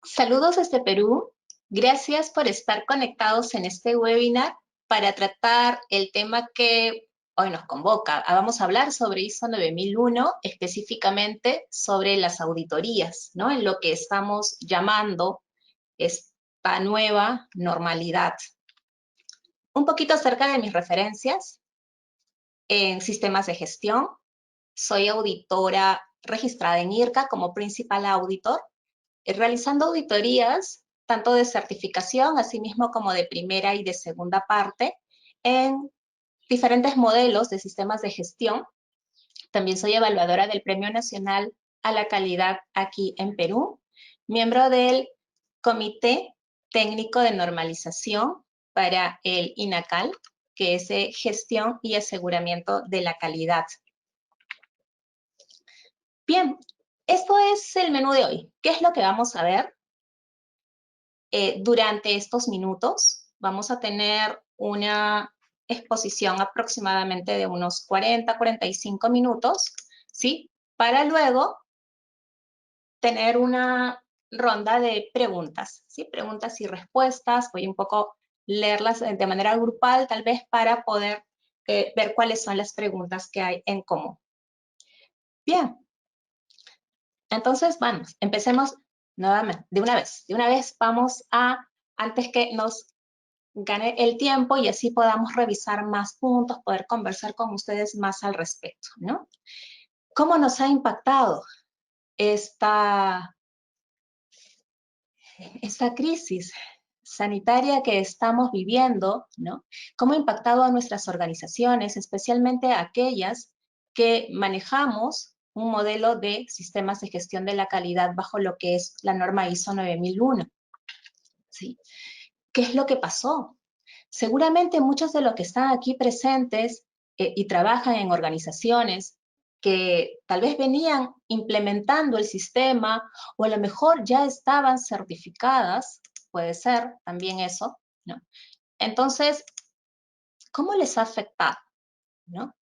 Saludos desde Perú. Gracias por estar conectados en este webinar para tratar el tema que hoy nos convoca. Vamos a hablar sobre ISO 9001, específicamente sobre las auditorías, ¿no? En lo que estamos llamando esta nueva normalidad. Un poquito acerca de mis referencias en sistemas de gestión. Soy auditora registrada en IRCA como Principal Auditor, realizando auditorías tanto de certificación, así mismo como de primera y de segunda parte, en diferentes modelos de sistemas de gestión. También soy evaluadora del Premio Nacional a la Calidad aquí en Perú, miembro del Comité Técnico de Normalización para el INACAL, que es de Gestión y Aseguramiento de la Calidad. Bien, esto es el menú de hoy. ¿Qué es lo que vamos a ver? Durante estos minutos vamos a tener una exposición aproximadamente de unos 40-45 minutos, ¿sí? Para luego tener una ronda de preguntas, ¿sí? Preguntas y respuestas. Voy un poco leerlas de manera grupal, tal vez para poder ver cuáles son las preguntas que hay en común. Bien. Entonces, vamos, empecemos nuevamente, de una vez. De una vez vamos a, antes que nos gane el tiempo y así podamos revisar más puntos, poder conversar con ustedes más al respecto, ¿no? ¿Cómo nos ha impactado esta crisis sanitaria que estamos viviendo, ¿no? ¿Cómo ha impactado a nuestras organizaciones, especialmente a aquellas que manejamos un modelo de sistemas de gestión de la calidad bajo lo que es la norma ISO 9001? ¿Sí? ¿Qué es lo que pasó? Seguramente muchos de los que están aquí presentes y trabajan en organizaciones que tal vez venían implementando el sistema o a lo mejor ya estaban certificadas, puede ser también eso, ¿no? Entonces, ¿cómo les ha afectado? ¿No?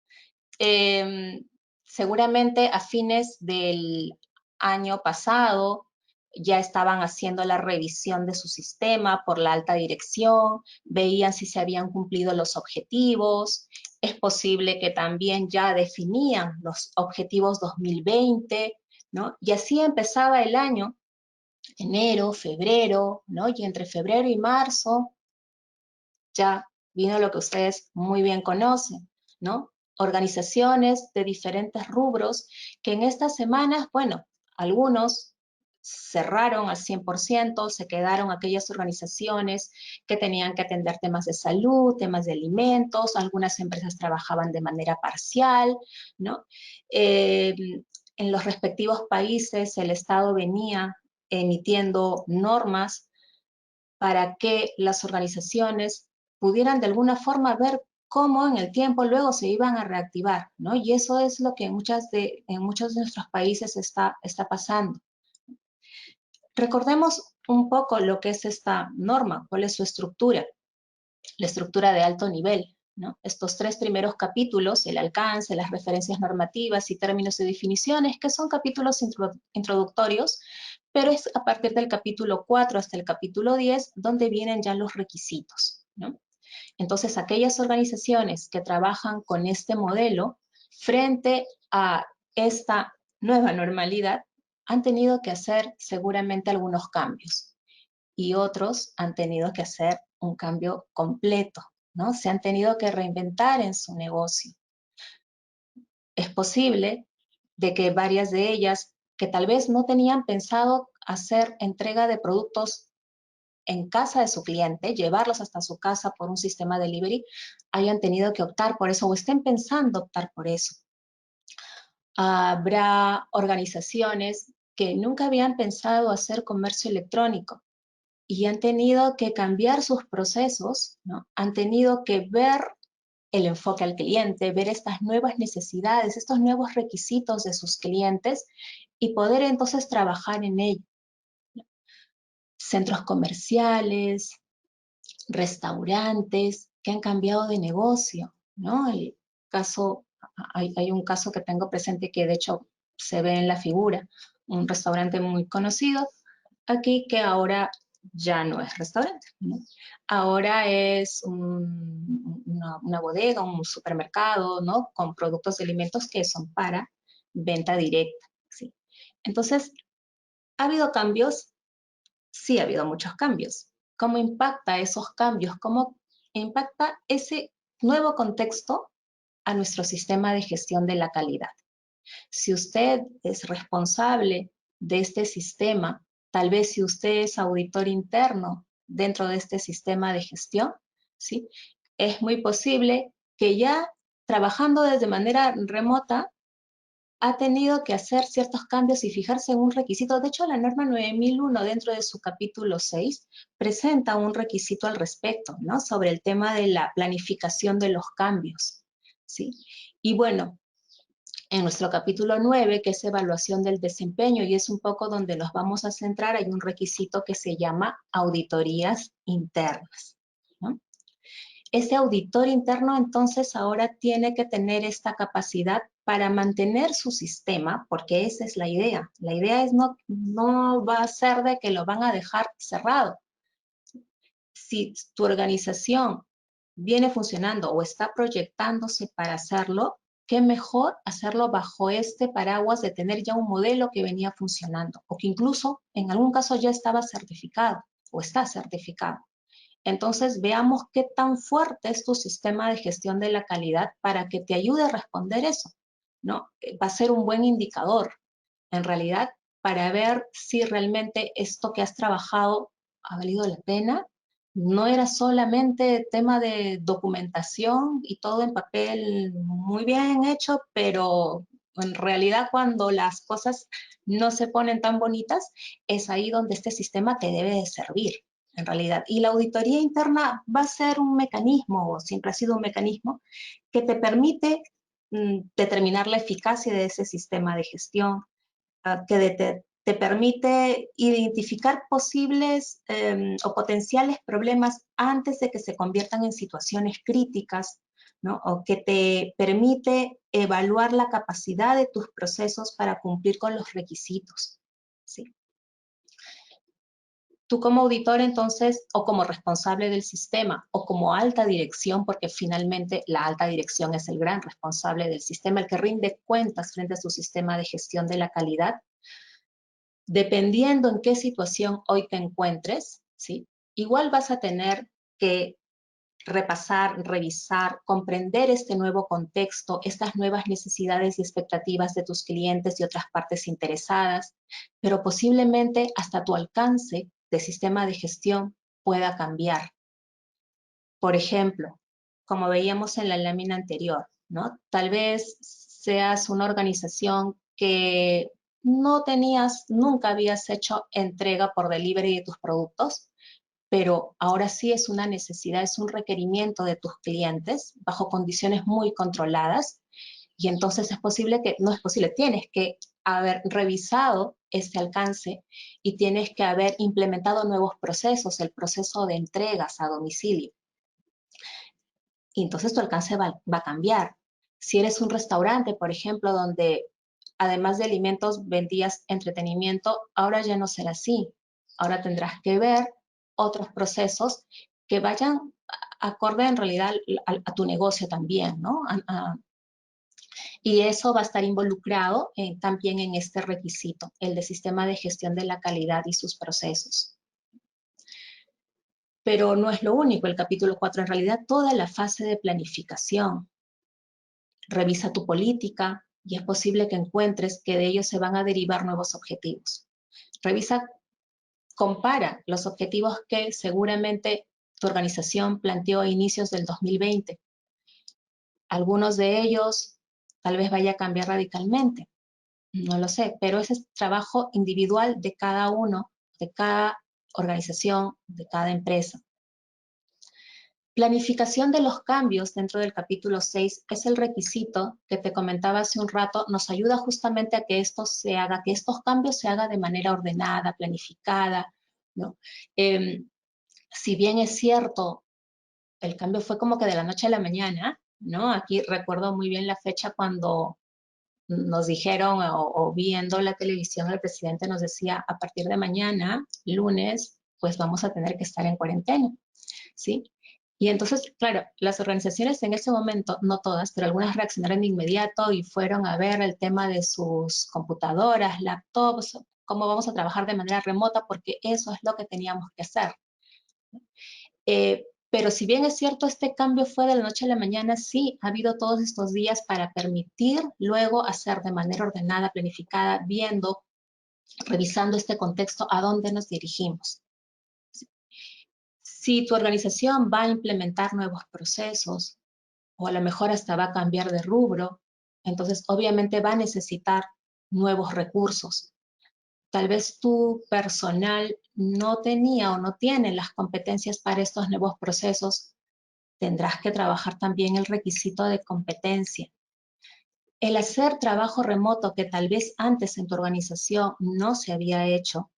Seguramente a fines del año pasado ya estaban haciendo la revisión de su sistema por la alta dirección, veían si se habían cumplido los objetivos, es posible que también ya definían los objetivos 2020, ¿no? Y así empezaba el año, enero, febrero, ¿no? Y entre febrero y marzo ya vino lo que ustedes muy bien conocen, ¿no? Organizaciones de diferentes rubros que en estas semanas, bueno, algunos cerraron al 100%, se quedaron aquellas organizaciones que tenían que atender temas de salud, temas de alimentos, algunas empresas trabajaban de manera parcial, ¿no? En los respectivos países el Estado venía emitiendo normas para que las organizaciones pudieran de alguna forma ver cómo en el tiempo luego se iban a reactivar, ¿no? Y eso es lo que en muchos de nuestros países está pasando. Recordemos un poco lo que es esta norma, cuál es su estructura, la estructura de alto nivel, ¿no? Estos tres primeros capítulos, el alcance, las referencias normativas y términos y definiciones, que son capítulos introductorios, pero es a partir del capítulo 4 hasta el capítulo 10 donde vienen ya los requisitos, ¿no? Entonces, aquellas organizaciones que trabajan con este modelo frente a esta nueva normalidad han tenido que hacer seguramente algunos cambios y otros han tenido que hacer un cambio completo, ¿no? Se han tenido que reinventar en su negocio. Es posible de que varias de ellas que tal vez no tenían pensado hacer entrega de productos en casa de su cliente, llevarlos hasta su casa por un sistema delivery, hayan tenido que optar por eso o estén pensando optar por eso. Habrá organizaciones que nunca habían pensado hacer comercio electrónico y han tenido que cambiar sus procesos, ¿no? Han tenido que ver el enfoque al cliente, ver estas nuevas necesidades, estos nuevos requisitos de sus clientes y poder entonces trabajar en ello. Centros comerciales, restaurantes que han cambiado de negocio, ¿no? Hay un caso que tengo presente que de hecho se ve en la figura, un restaurante muy conocido aquí que ahora ya no es restaurante, ¿no? Ahora es una bodega, un supermercado, ¿no? Con productos de alimentos que son para venta directa, ¿sí? Entonces, ¿ha habido cambios? Sí, ha habido muchos cambios. ¿Cómo impacta esos cambios? ¿Cómo impacta ese nuevo contexto a nuestro sistema de gestión de la calidad? Si usted es responsable de este sistema, tal vez si usted es auditor interno dentro de este sistema de gestión, ¿sí? Es muy posible que ya trabajando desde manera remota ha tenido que hacer ciertos cambios y fijarse en un requisito. De hecho, la norma 9001 dentro de su capítulo 6 presenta un requisito al respecto, ¿no? Sobre el tema de la planificación de los cambios, ¿sí? Y bueno, en nuestro capítulo 9, que es evaluación del desempeño, y es un poco donde nos vamos a centrar, hay un requisito que se llama auditorías internas, ¿no? Ese auditor interno entonces ahora tiene que tener esta capacidad para mantener su sistema, porque esa es la idea. La idea es no va a ser de que lo van a dejar cerrado. Si tu organización viene funcionando o está proyectándose para hacerlo, qué mejor hacerlo bajo este paraguas de tener ya un modelo que venía funcionando o que incluso en algún caso ya estaba certificado o está certificado. Entonces, veamos qué tan fuerte es tu sistema de gestión de la calidad para que te ayude a responder eso, ¿no? Va a ser un buen indicador, en realidad, para ver si realmente esto que has trabajado ha valido la pena. No era solamente tema de documentación y todo en papel muy bien hecho, pero en realidad cuando las cosas no se ponen tan bonitas, es ahí donde este sistema te debe de servir en realidad. Y la auditoría interna va a ser un mecanismo, o siempre ha sido un mecanismo, que te permite determinar la eficacia de ese sistema de gestión, que te permite identificar posibles o potenciales problemas antes de que se conviertan en situaciones críticas, ¿no? O que te permite evaluar la capacidad de tus procesos para cumplir con los requisitos, ¿sí? Tú como auditor entonces, o como responsable del sistema, o como alta dirección, porque finalmente la alta dirección es el gran responsable del sistema, el que rinde cuentas frente a su sistema de gestión de la calidad, dependiendo en qué situación hoy te encuentres, ¿sí? Igual vas a tener que repasar, revisar, comprender este nuevo contexto, estas nuevas necesidades y expectativas de tus clientes y otras partes interesadas, pero posiblemente hasta tu alcance de sistema de gestión pueda cambiar. Por ejemplo, como veíamos en la lámina anterior, ¿no? Tal vez seas una organización que no tenías, nunca habías hecho entrega por delivery de tus productos, pero ahora sí es una necesidad, es un requerimiento de tus clientes bajo condiciones muy controladas y entonces es posible que, no es posible, tienes que haber revisado este alcance y tienes que haber implementado nuevos procesos, el proceso de entregas a domicilio. Y entonces tu alcance va a cambiar. Si eres un restaurante, por ejemplo, donde además de alimentos vendías entretenimiento, ahora ya no será así. Ahora tendrás que ver otros procesos que vayan acorde en realidad a tu negocio también, ¿no? Y eso va a estar involucrado también en este requisito, el de sistema de gestión de la calidad y sus procesos. Pero no es lo único, el capítulo 4, en realidad toda la fase de planificación. Revisa tu política y es posible que encuentres que de ellos se van a derivar nuevos objetivos. Revisa, compara los objetivos que seguramente tu organización planteó a inicios del 2020. Algunos de ellos tal vez vaya a cambiar radicalmente, no lo sé, pero ese es trabajo individual de cada uno, de cada organización, de cada empresa. Planificación de los cambios dentro del capítulo 6 es el requisito que te comentaba hace un rato, nos ayuda justamente a que esto se haga, que estos cambios se hagan de manera ordenada, planificada, ¿no? Si bien es cierto, el cambio fue como que de la noche a la mañana, ¿no? Aquí recuerdo muy bien la fecha cuando nos dijeron, o viendo la televisión, el presidente nos decía, a partir de mañana, lunes, pues vamos a tener que estar en cuarentena, ¿sí? Y entonces, claro, las organizaciones en ese momento, no todas, pero algunas reaccionaron de inmediato y fueron a ver el tema de sus computadoras, laptops, cómo vamos a trabajar de manera remota, porque eso es lo que teníamos que hacer. Pero si bien es cierto, este cambio fue de la noche a la mañana, sí ha habido todos estos días para permitir luego hacer de manera ordenada, planificada, viendo, revisando este contexto, a dónde nos dirigimos. Si tu organización va a implementar nuevos procesos, o a lo mejor hasta va a cambiar de rubro, entonces obviamente va a necesitar nuevos recursos. Tal vez tu personal no tenía o no tiene las competencias para estos nuevos procesos. Tendrás que trabajar también el requisito de competencia. El hacer trabajo remoto que tal vez antes en tu organización no se había hecho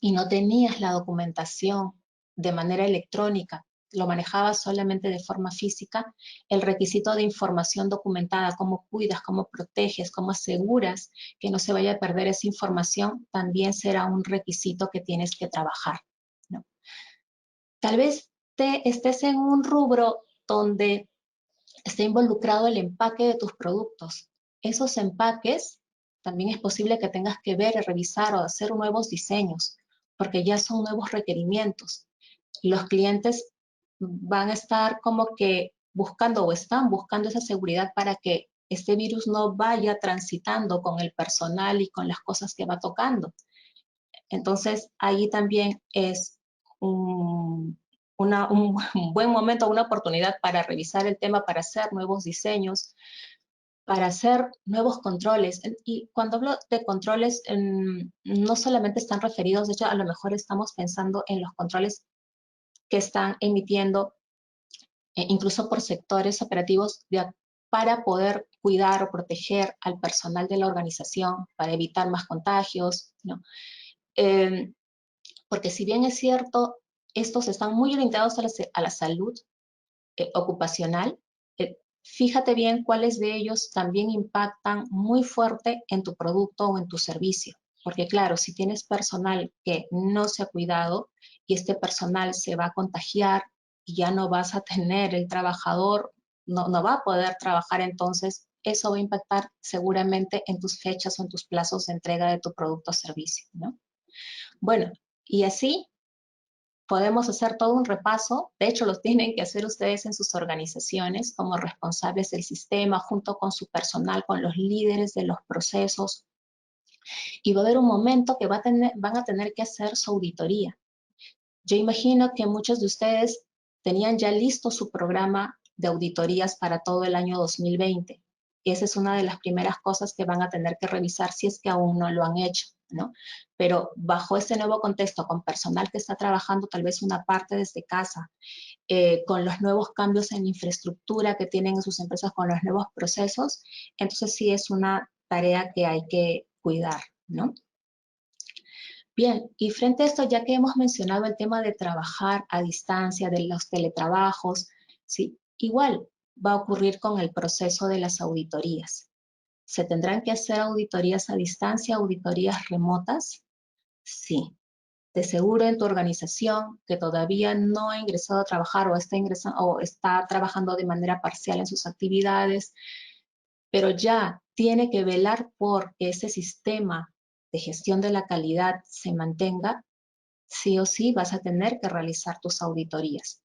y no tenías la documentación de manera electrónica, lo manejabas solamente de forma física, el requisito de información documentada, cómo cuidas, cómo proteges, cómo aseguras que no se vaya a perder esa información, también será un requisito que tienes que trabajar, ¿no? Tal vez estés en un rubro donde está involucrado el empaque de tus productos. Esos empaques también es posible que tengas que ver, revisar o hacer nuevos diseños, porque ya son nuevos requerimientos. Los clientes van a estar como que buscando o están buscando esa seguridad para que este virus no vaya transitando con el personal y con las cosas que va tocando. Entonces, ahí también es un buen momento, una oportunidad para revisar el tema, para hacer nuevos diseños, para hacer nuevos controles. Y cuando hablo de controles, no solamente están referidos, de hecho, a lo mejor estamos pensando en los controles que están emitiendo, incluso por sectores operativos, para poder cuidar o proteger al personal de la organización, para evitar más contagios, ¿no? Porque si bien es cierto, estos están muy orientados a la salud ocupacional, fíjate bien cuáles de ellos también impactan muy fuerte en tu producto o en tu servicio. Porque claro, si tienes personal que no se ha cuidado y este personal se va a contagiar y ya no vas a tener el trabajador, no va a poder trabajar, entonces eso va a impactar seguramente en tus fechas o en tus plazos de entrega de tu producto o servicio, ¿no? Bueno, y así podemos hacer todo un repaso. De hecho, los tienen que hacer ustedes en sus organizaciones como responsables del sistema, junto con su personal, con los líderes de los procesos. Y va a haber un momento que van a tener que hacer su auditoría. Yo imagino que muchos de ustedes tenían ya listo su programa de auditorías para todo el año 2020. Esa es una de las primeras cosas que van a tener que revisar si es que aún no lo han hecho, ¿no? Pero bajo este nuevo contexto, con personal que está trabajando tal vez una parte desde casa, con los nuevos cambios en infraestructura que tienen en sus empresas, con los nuevos procesos, entonces sí es una tarea que hay que cuidar, ¿no? Bien, y frente a esto, ya que hemos mencionado el tema de trabajar a distancia, de los teletrabajos, ¿sí? Igual va a ocurrir con el proceso de las auditorías. ¿Se tendrán que hacer auditorías a distancia, auditorías remotas? Sí. De seguro en tu organización que todavía no ha ingresado a trabajar o está trabajando de manera parcial en sus actividades, pero ya tiene que velar por que ese sistema de gestión de la calidad se mantenga, sí o sí vas a tener que realizar tus auditorías.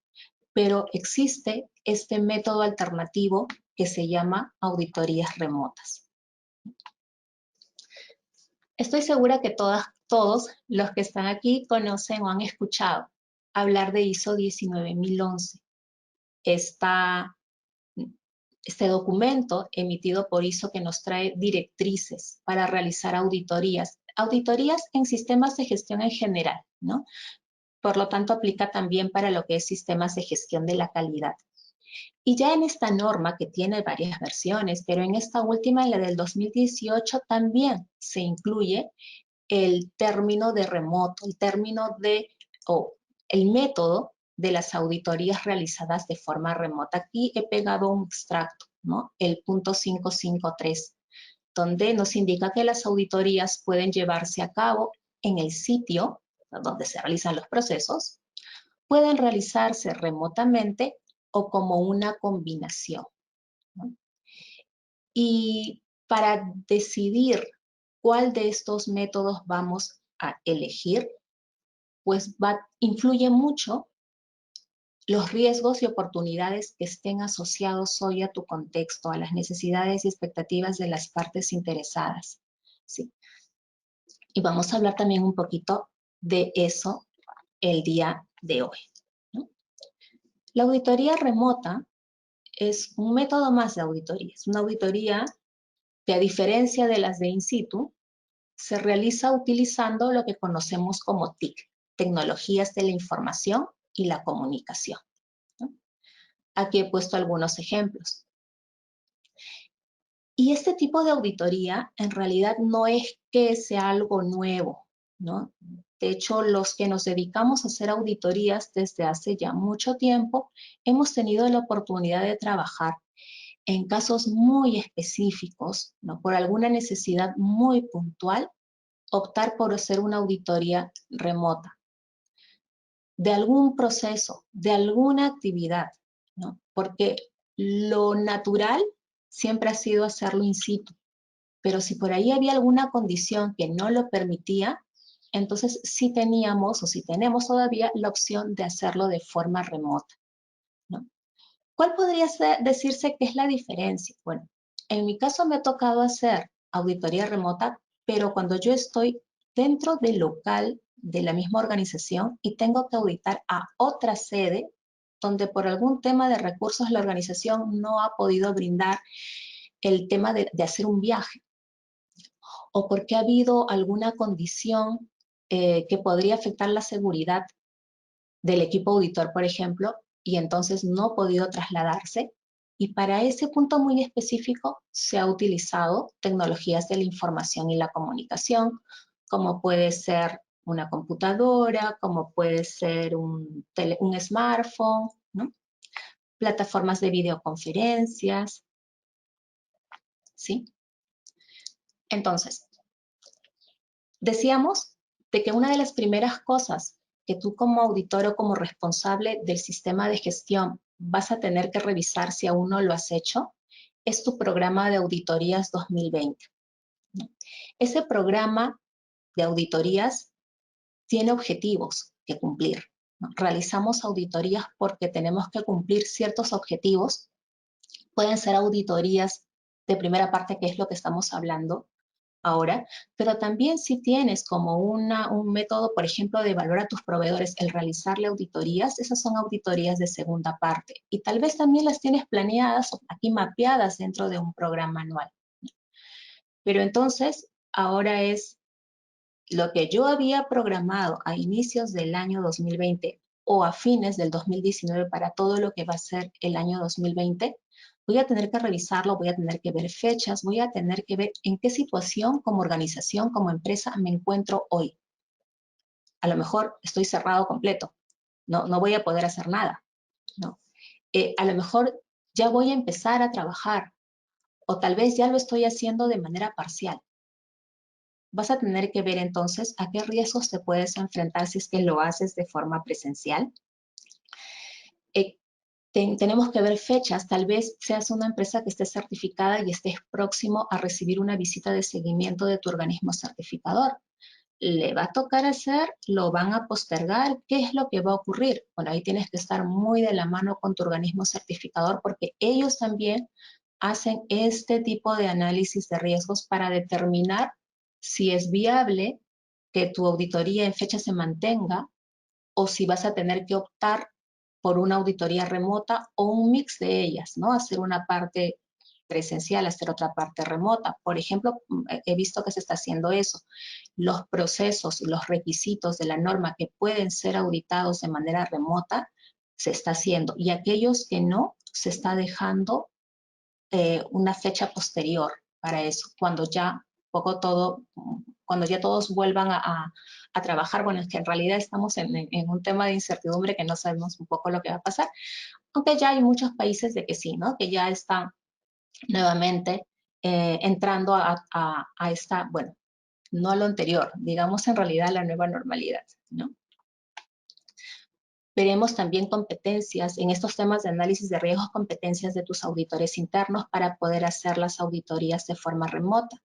Pero existe este método alternativo que se llama auditorías remotas. Estoy segura que todos los que están aquí conocen o han escuchado hablar de ISO 19011. Este documento emitido por ISO que nos trae directrices para realizar auditorías en sistemas de gestión en general, ¿no? Por lo tanto, aplica también para lo que es sistemas de gestión de la calidad. Y ya en esta norma, que tiene varias versiones, pero en esta última, en la del 2018, también se incluye el término de remoto, el método de las auditorías realizadas de forma remota. Aquí he pegado un extracto, ¿no? El punto 553. donde nos indica que las auditorías pueden llevarse a cabo en el sitio donde se realizan los procesos, pueden realizarse remotamente o como una combinación, ¿no? Y para decidir cuál de estos métodos vamos a elegir, pues influye mucho los riesgos y oportunidades que estén asociados hoy a tu contexto, a las necesidades y expectativas de las partes interesadas, ¿sí? Y vamos a hablar también un poquito de eso el día de hoy, ¿no? La auditoría remota es un método más de auditoría. Es una auditoría que, a diferencia de las de in situ, se realiza utilizando lo que conocemos como TIC, tecnologías de la información y la comunicación, ¿no? Aquí he puesto algunos ejemplos. Y este tipo de auditoría en realidad no es que sea algo nuevo, ¿no? De hecho, los que nos dedicamos a hacer auditorías desde hace ya mucho tiempo, hemos tenido la oportunidad de trabajar en casos muy específicos, ¿no? Por alguna necesidad muy puntual, optar por hacer una auditoría remota de algún proceso, de alguna actividad, ¿no? Porque lo natural siempre ha sido hacerlo in situ, pero si por ahí había alguna condición que no lo permitía, entonces sí teníamos o sí tenemos todavía la opción de hacerlo de forma remota, ¿no? ¿Cuál podría decirse que es la diferencia? Bueno, en mi caso me ha tocado hacer auditoría remota, pero cuando yo estoy dentro del local de la misma organización y tengo que auditar a otra sede donde por algún tema de recursos la organización no ha podido brindar el tema de hacer un viaje, o porque ha habido alguna condición que podría afectar la seguridad del equipo auditor, por ejemplo, y entonces no ha podido trasladarse. Y para ese punto muy específico se ha utilizado tecnologías de la información y la comunicación, como puede ser una computadora, como puede ser un smartphone, ¿no? Plataformas de videoconferencias, ¿sí? Entonces, decíamos de que una de las primeras cosas que tú como auditor o como responsable del sistema de gestión vas a tener que revisar si aún no lo has hecho es tu programa de auditorías 2020. Ese programa de auditorías tiene objetivos que cumplir, ¿no? Realizamos auditorías porque tenemos que cumplir ciertos objetivos. Pueden ser auditorías de primera parte, que es lo que estamos hablando ahora, pero también si tienes como un método, por ejemplo, de evaluar a tus proveedores, el realizarle auditorías, esas son auditorías de segunda parte. Y tal vez también las tienes planeadas o aquí mapeadas dentro de un programa anual. Pero entonces, ahora es lo que yo había programado a inicios del año 2020 o a fines del 2019 para todo lo que va a ser el año 2020, voy a tener que revisarlo, voy a tener que ver fechas, voy a tener que ver en qué situación como organización, como empresa me encuentro hoy. A lo mejor estoy cerrado completo, no voy a poder hacer nada, ¿no? A lo mejor ya voy a empezar a trabajar o tal vez ya lo estoy haciendo de manera parcial. Vas a tener que ver entonces a qué riesgos te puedes enfrentar si es que lo haces de forma presencial. Tenemos que ver fechas, tal vez seas una empresa que esté certificada y estés próximo a recibir una visita de seguimiento de tu organismo certificador. ¿Le va a tocar hacer? ¿Lo van a postergar? ¿Qué es lo que va a ocurrir? Bueno, ahí tienes que estar muy de la mano con tu organismo certificador porque ellos también hacen este tipo de análisis de riesgos para determinar si es viable que tu auditoría en fecha se mantenga o si vas a tener que optar por una auditoría remota o un mix de ellas, ¿no? Hacer una parte presencial, hacer otra parte remota. Por ejemplo, he visto que se está haciendo eso. Los procesos, los requisitos de la norma que pueden ser auditados de manera remota, se está haciendo. Y aquellos que no, se está dejando una fecha posterior para eso, cuando ya cuando ya todos vuelvan a trabajar. Bueno, es que en realidad estamos en un tema de incertidumbre que no sabemos un poco lo que va a pasar, aunque ya hay muchos países de que sí, ¿no? Que ya están nuevamente entrando a esta, bueno, no a lo anterior, digamos en realidad la nueva normalidad, ¿no? Veremos también competencias en estos temas de análisis de riesgos, competencias de tus auditores internos para poder hacer las auditorías de forma remota.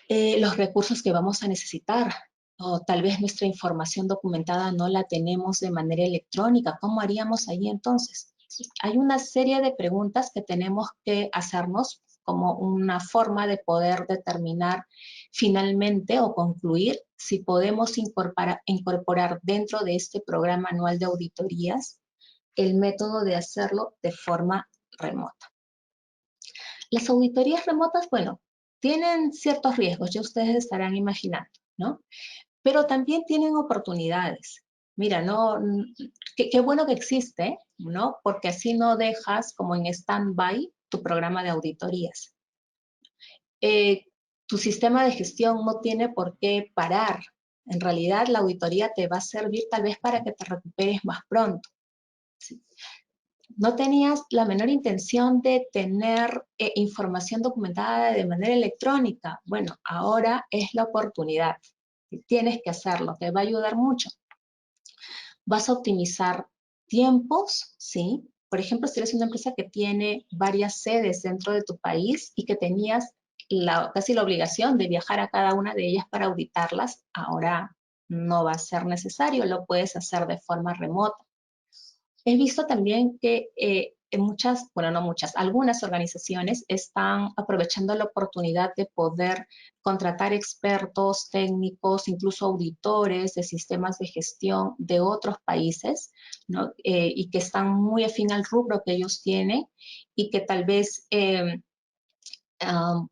Los recursos que vamos a necesitar, o tal vez nuestra información documentada no la tenemos de manera electrónica. ¿Cómo haríamos ahí entonces? Hay una serie de preguntas que tenemos que hacernos como una forma de poder determinar finalmente o concluir si podemos incorporar dentro de este programa anual de auditorías el método de hacerlo de forma remota. Las auditorías remotas, bueno, tienen ciertos riesgos, ya ustedes estarán imaginando, ¿no? Pero también tienen oportunidades. Mira, no, qué bueno que existe, ¿no? Porque así no dejas como en stand-by tu programa de auditorías. Tu sistema de gestión no tiene por qué parar. En realidad, la auditoría te va a servir tal vez para que te recuperes más pronto. ¿Sí? No tenías la menor intención de tener información documentada de manera electrónica. Bueno, ahora es la oportunidad. Tienes que hacerlo, te va a ayudar mucho. Vas a optimizar tiempos, ¿sí? Por ejemplo, si eres una empresa que tiene varias sedes dentro de tu país y que tenías casi la obligación de viajar a cada una de ellas para auditarlas, ahora no va a ser necesario, lo puedes hacer de forma remota. He visto también que en muchas, bueno, no muchas, algunas organizaciones están aprovechando la oportunidad de poder contratar expertos, técnicos, incluso auditores de sistemas de gestión de otros países, ¿no? Y que están muy afín al rubro que ellos tienen y que tal vez,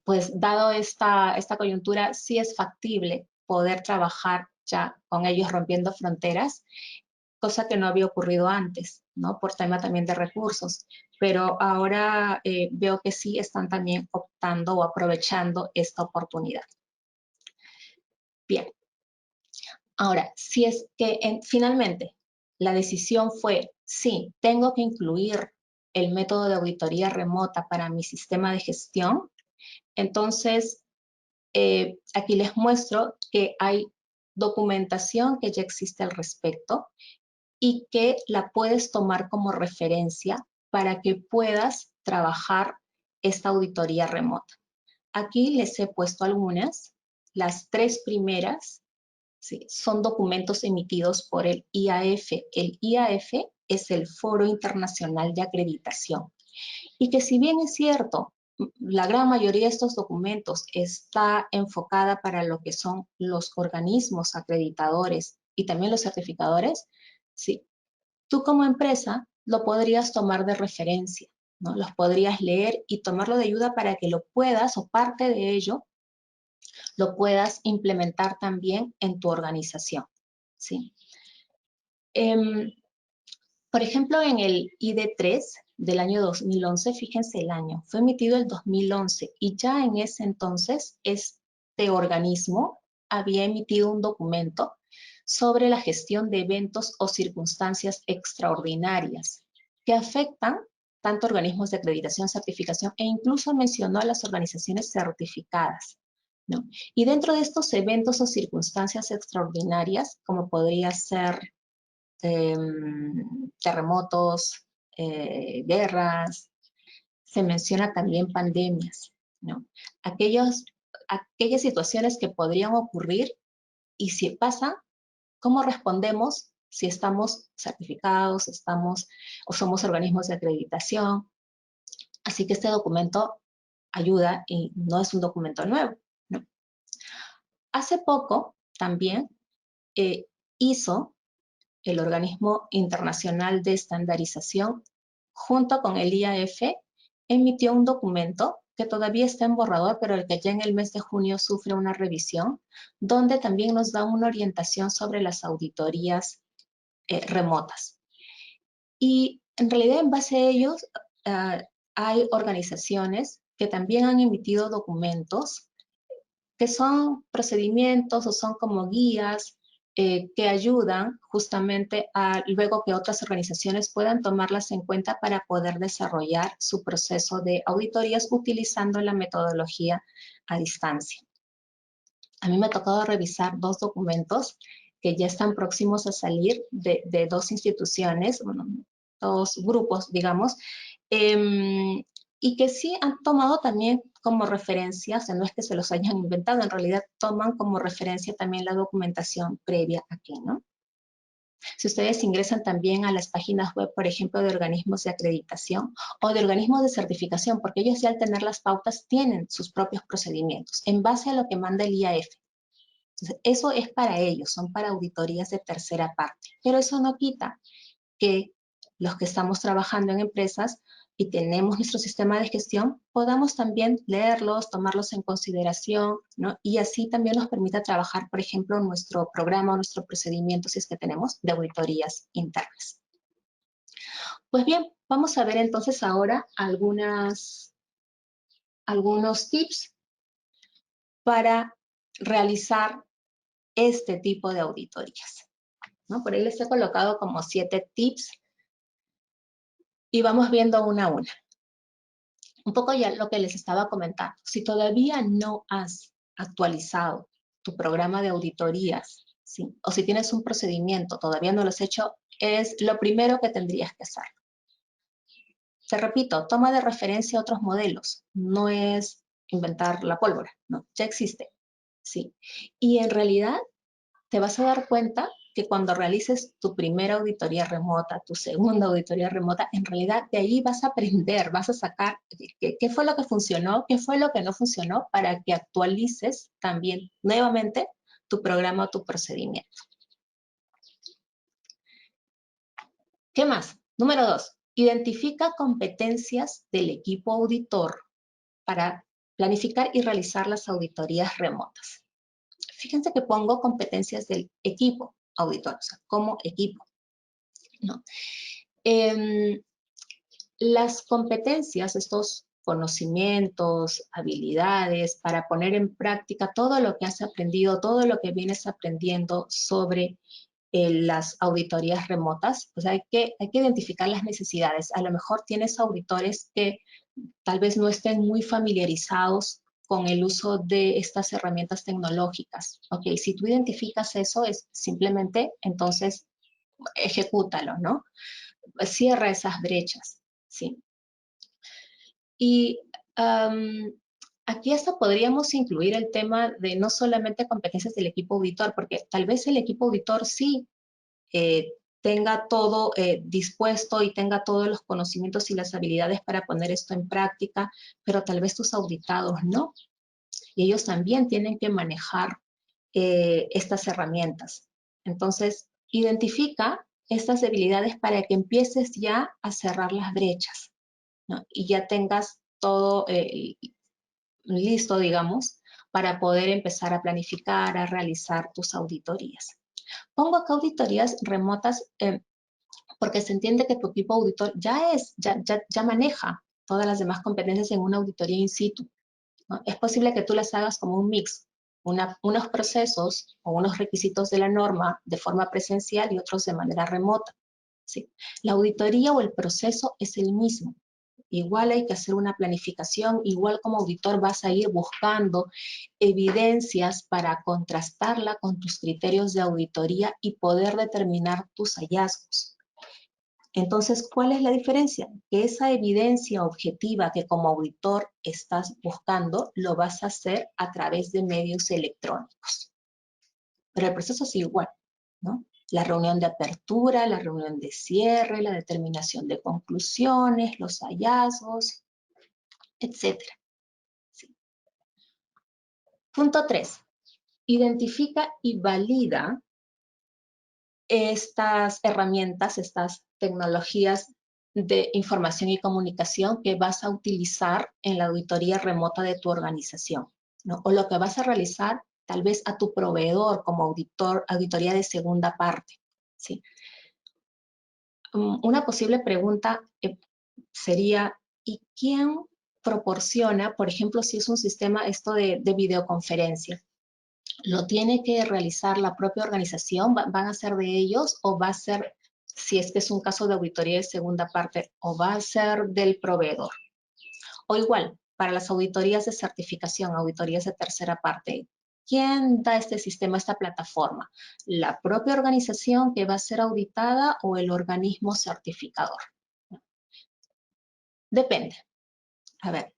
pues dado esta coyuntura, sí es factible poder trabajar ya con ellos rompiendo fronteras, cosa que no había ocurrido antes, ¿no? Por tema también de recursos. Pero ahora veo que sí están también optando o aprovechando esta oportunidad. Bien. Ahora, si es que finalmente la decisión fue, sí, tengo que incluir el método de auditoría remota para mi sistema de gestión, entonces aquí les muestro que hay documentación que ya existe al respecto y que la puedes tomar como referencia para que puedas trabajar esta auditoría remota. Aquí les he puesto algunas. Las 3 primeras, ¿sí?, son documentos emitidos por el IAF. El IAF es el Foro Internacional de Acreditación. Y que si bien es cierto, la gran mayoría de estos documentos está enfocada para lo que son los organismos acreditadores y también los certificadores, sí, tú como empresa lo podrías tomar de referencia, ¿no? Los podrías leer y tomarlo de ayuda para que lo puedas, o parte de ello, lo puedas implementar también en tu organización, ¿sí? Por ejemplo, en el ID3 del año 2011, fíjense el año, fue emitido el 2011 y ya en ese entonces este organismo había emitido un documento sobre la gestión de eventos o circunstancias extraordinarias que afectan tanto organismos de acreditación, certificación e incluso mencionó a las organizaciones certificadas, ¿no? Y dentro de estos eventos o circunstancias extraordinarias, como podría ser terremotos, guerras, se menciona también pandemias, ¿no? Aquellas situaciones que podrían ocurrir y si pasa, ¿cómo respondemos si estamos certificados, o somos organismos de acreditación? Así que este documento ayuda y no es un documento nuevo, ¿no? Hace poco también hizo el Organismo Internacional de Estandarización, junto con el IAF, emitió un documento que todavía está en borrador, pero el que ya en el mes de junio sufre una revisión, donde también nos da una orientación sobre las auditorías remotas. Y en realidad, en base a ellos, hay organizaciones que también han emitido documentos que son procedimientos o son como guías que ayudan justamente a luego que otras organizaciones puedan tomarlas en cuenta para poder desarrollar su proceso de auditorías utilizando la metodología a distancia. A mí me ha tocado revisar 2 documentos que ya están próximos a salir de 2 instituciones, bueno, 2 grupos, digamos, y que sí han tomado también como referencia, o sea, no es que se los hayan inventado, en realidad toman como referencia también la documentación previa aquí, ¿no? Si ustedes ingresan también a las páginas web, por ejemplo, de organismos de acreditación o de organismos de certificación, porque ellos ya al tener las pautas tienen sus propios procedimientos en base a lo que manda el IAF. Entonces, eso es para ellos, son para auditorías de tercera parte, pero eso no quita que los que estamos trabajando en empresas y tenemos nuestro sistema de gestión, podamos también leerlos, tomarlos en consideración, ¿no? Y así también nos permita trabajar, por ejemplo, nuestro programa o nuestro procedimiento, si es que tenemos, de auditorías internas. Pues bien, vamos a ver entonces ahora algunos tips para realizar este tipo de auditorías, ¿no? Por ahí les he colocado como 7 tips y vamos viendo una a una. Un poco ya lo que les estaba comentando. Si todavía no has actualizado tu programa de auditorías, ¿sí? O si tienes un procedimiento, todavía no lo has hecho, es lo primero que tendrías que hacer. Te repito, toma de referencia otros modelos. No es inventar la pólvora, no, ya existe, ¿sí? Y en realidad te vas a dar cuenta que cuando realices tu primera auditoría remota, tu segunda auditoría remota, en realidad de ahí vas a aprender, vas a sacar qué fue lo que funcionó, qué fue lo que no funcionó, para que actualices también nuevamente tu programa o tu procedimiento. ¿Qué más? Número 2, identifica competencias del equipo auditor para planificar y realizar las auditorías remotas. Fíjense que pongo competencias del equipo auditor, o sea, como equipo, ¿no? Las competencias, estos conocimientos, habilidades para poner en práctica todo lo que has aprendido, todo lo que vienes aprendiendo sobre las auditorías remotas, pues hay que identificar las necesidades. A lo mejor tienes auditores que tal vez no estén muy familiarizados con el uso de estas herramientas tecnológicas. Ok, si tú identificas eso, es simplemente entonces ejecútalo, ¿no? Cierra esas brechas, ¿sí? Y aquí hasta podríamos incluir el tema de no solamente competencias del equipo auditor, porque tal vez el equipo auditor sí tenga todo dispuesto y tenga todos los conocimientos y las habilidades para poner esto en práctica, pero tal vez tus auditados no. Y ellos también tienen que manejar estas herramientas. Entonces, identifica estas debilidades para que empieces ya a cerrar las brechas, ¿no? Y ya tengas todo listo, digamos, para poder empezar a planificar, a realizar tus auditorías. Pongo acá auditorías remotas porque se entiende que tu equipo auditor ya maneja todas las demás competencias en una auditoría in situ, ¿no? Es posible que tú las hagas como un mix, unos procesos o unos requisitos de la norma de forma presencial y otros de manera remota, ¿sí? La auditoría o el proceso es el mismo. Igual hay que hacer una planificación, igual como auditor vas a ir buscando evidencias para contrastarla con tus criterios de auditoría y poder determinar tus hallazgos. Entonces, ¿cuál es la diferencia? Que esa evidencia objetiva que como auditor estás buscando, lo vas a hacer a través de medios electrónicos. Pero el proceso es igual, ¿no? La reunión de apertura, la reunión de cierre, la determinación de conclusiones, los hallazgos, etc. Sí. Punto 3. Identifica y valida estas herramientas, estas tecnologías de información y comunicación que vas a utilizar en la auditoría remota de tu organización, ¿no? O lo que vas a realizar tal vez a tu proveedor como auditoría de segunda parte, ¿sí? Una posible pregunta sería, ¿y quién proporciona, por ejemplo, si es un sistema esto de videoconferencia? ¿Lo tiene que realizar la propia organización? ¿Van a ser de ellos o va a ser, si es que es un caso de auditoría de segunda parte, o va a ser del proveedor? O igual, para las auditorías de certificación, auditorías de tercera parte, ¿quién da este sistema, esta plataforma? ¿La propia organización que va a ser auditada o el organismo certificador? Depende. A ver,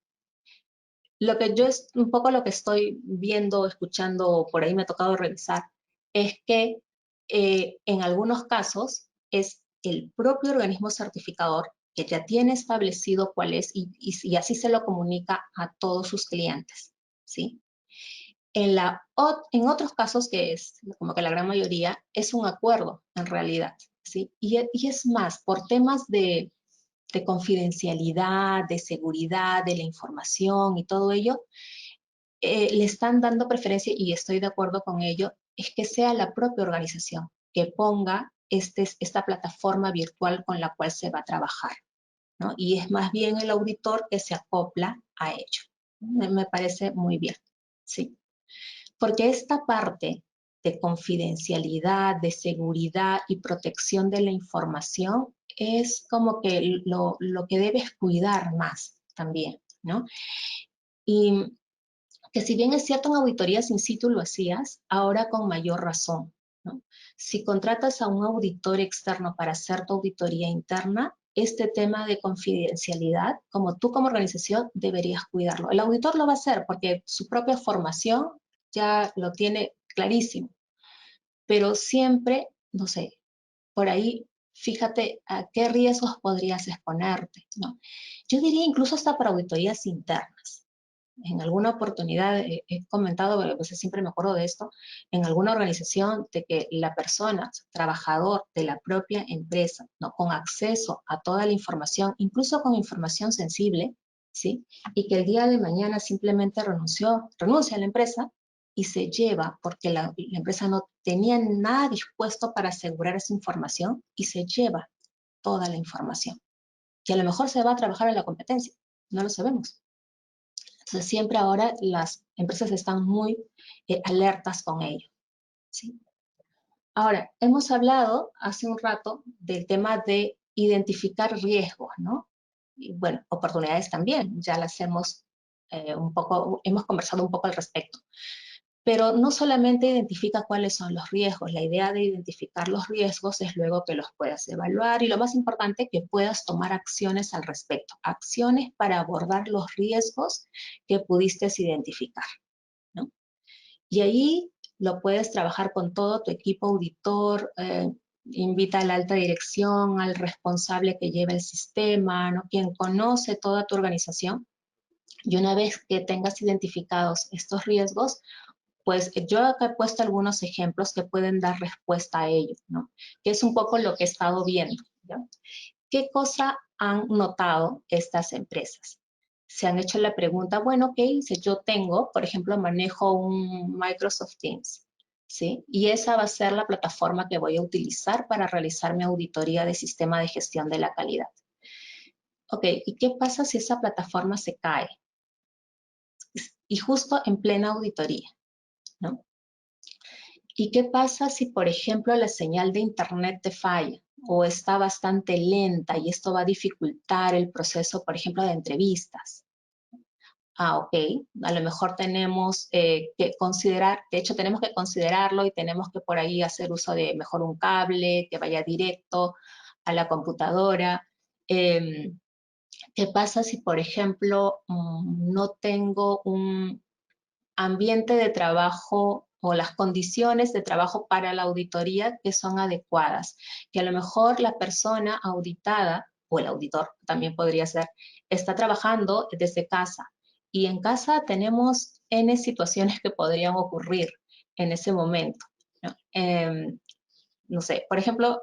lo que yo es un poco lo que estoy viendo, escuchando, por ahí me ha tocado revisar, es que en algunos casos es el propio organismo certificador que ya tiene establecido cuál es y así se lo comunica a todos sus clientes, ¿sí? En otros casos, que es como que la gran mayoría, es un acuerdo en realidad, ¿sí? Y es más, por temas de confidencialidad, de seguridad, de la información y todo ello, le están dando preferencia, y estoy de acuerdo con ello, es que sea la propia organización que ponga esta plataforma virtual con la cual se va a trabajar, ¿no? Y es más bien el auditor que se acopla a ello. Me parece muy bien, sí. Porque esta parte de confidencialidad, de seguridad y protección de la información es como que lo que debes cuidar más también, ¿no? Y que si bien es cierto en auditorías in situ lo hacías, ahora con mayor razón, ¿no? Si contratas a un auditor externo para hacer tu auditoría interna, este tema de confidencialidad, como tú como organización deberías cuidarlo. El auditor lo va a hacer porque su propia formación ya lo tiene clarísimo, pero siempre, no sé, por ahí fíjate a qué riesgos podrías exponerte, ¿no? Yo diría incluso hasta para auditorías internas. En alguna oportunidad he comentado, a veces siempre me acuerdo de esto, en alguna organización de que la persona, trabajador de la propia empresa, ¿no? Con acceso a toda la información, incluso con información sensible, ¿sí? Y que el día de mañana simplemente renuncia a la empresa y se lleva, porque la empresa no tenía nada dispuesto para asegurar esa información y se lleva toda la información. Que a lo mejor se va a trabajar en la competencia, no lo sabemos. Entonces, siempre ahora las empresas están muy alertas con ello, ¿sí? Ahora, hemos hablado hace un rato del tema de identificar riesgos, ¿no? Y bueno, oportunidades también, ya las hemos hemos conversado un poco al respecto. Pero no solamente identifica cuáles son los riesgos, la idea de identificar los riesgos es luego que los puedas evaluar y lo más importante, que puedas tomar acciones al respecto, acciones para abordar los riesgos que pudiste identificar, ¿no? Y ahí lo puedes trabajar con todo tu equipo auditor, invita a la alta dirección, al responsable que lleva el sistema, ¿no? Quien conoce toda tu organización. Y una vez que tengas identificados estos riesgos, pues yo acá he puesto algunos ejemplos que pueden dar respuesta a ello, ¿no? Que es un poco lo que he estado viendo, ¿no? ¿Qué cosa han notado estas empresas? Se han hecho la pregunta, bueno, ¿qué hice? Yo tengo, por ejemplo, manejo un Microsoft Teams, ¿sí? Y esa va a ser la plataforma que voy a utilizar para realizar mi auditoría de sistema de gestión de la calidad. Ok, ¿y qué pasa si esa plataforma se cae? Y justo en plena auditoría, ¿no? ¿Y qué pasa si, por ejemplo, la señal de internet te falla o está bastante lenta y esto va a dificultar el proceso, por ejemplo, de entrevistas? Ah, ok, a lo mejor tenemos que considerar, de hecho tenemos que considerarlo y tenemos que por ahí hacer uso de mejor un cable que vaya directo a la computadora. ¿Qué pasa si, por ejemplo, no tengo un ambiente de trabajo o las condiciones de trabajo para la auditoría que son adecuadas? Que a lo mejor la persona auditada o el auditor también podría ser, está trabajando desde casa y en casa tenemos N situaciones que podrían ocurrir en ese momento, ¿no? No sé, por ejemplo,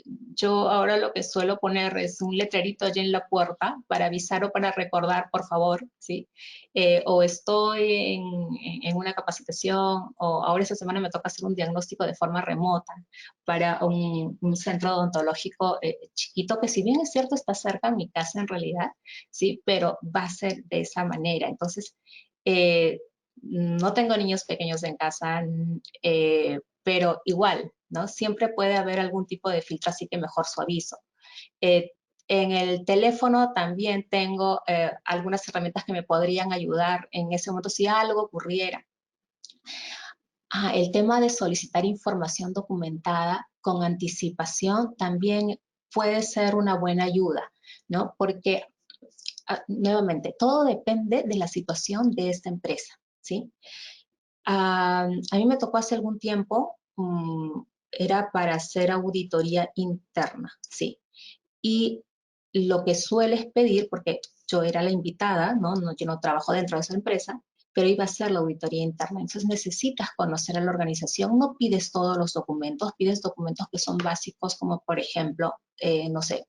yo ahora lo que suelo poner es un letrerito allí en la puerta para avisar o para recordar, por favor, ¿sí? O estoy en una capacitación, o ahora esta semana me toca hacer un diagnóstico de forma remota para un centro odontológico chiquito, que si bien es cierto está cerca de mi casa en realidad, ¿sí? Pero va a ser de esa manera. Entonces, no tengo niños pequeños en casa, pero igual, ¿no? Siempre puede haber algún tipo de filtro, así que mejor suavizo. En el teléfono también tengo algunas herramientas que me podrían ayudar en ese momento si algo ocurriera. El tema de solicitar información documentada con anticipación también puede ser una buena ayuda, ¿no? Porque, nuevamente, todo depende de la situación de esta empresa, ¿sí? A mí me tocó hace algún tiempo, era para hacer auditoría interna, ¿sí? Y lo que sueles pedir, porque yo era la invitada, ¿no? Yo no trabajo dentro de esa empresa, pero iba a hacer la auditoría interna. Entonces necesitas conocer a la organización, no pides todos los documentos, pides documentos que son básicos, como por ejemplo, no sé,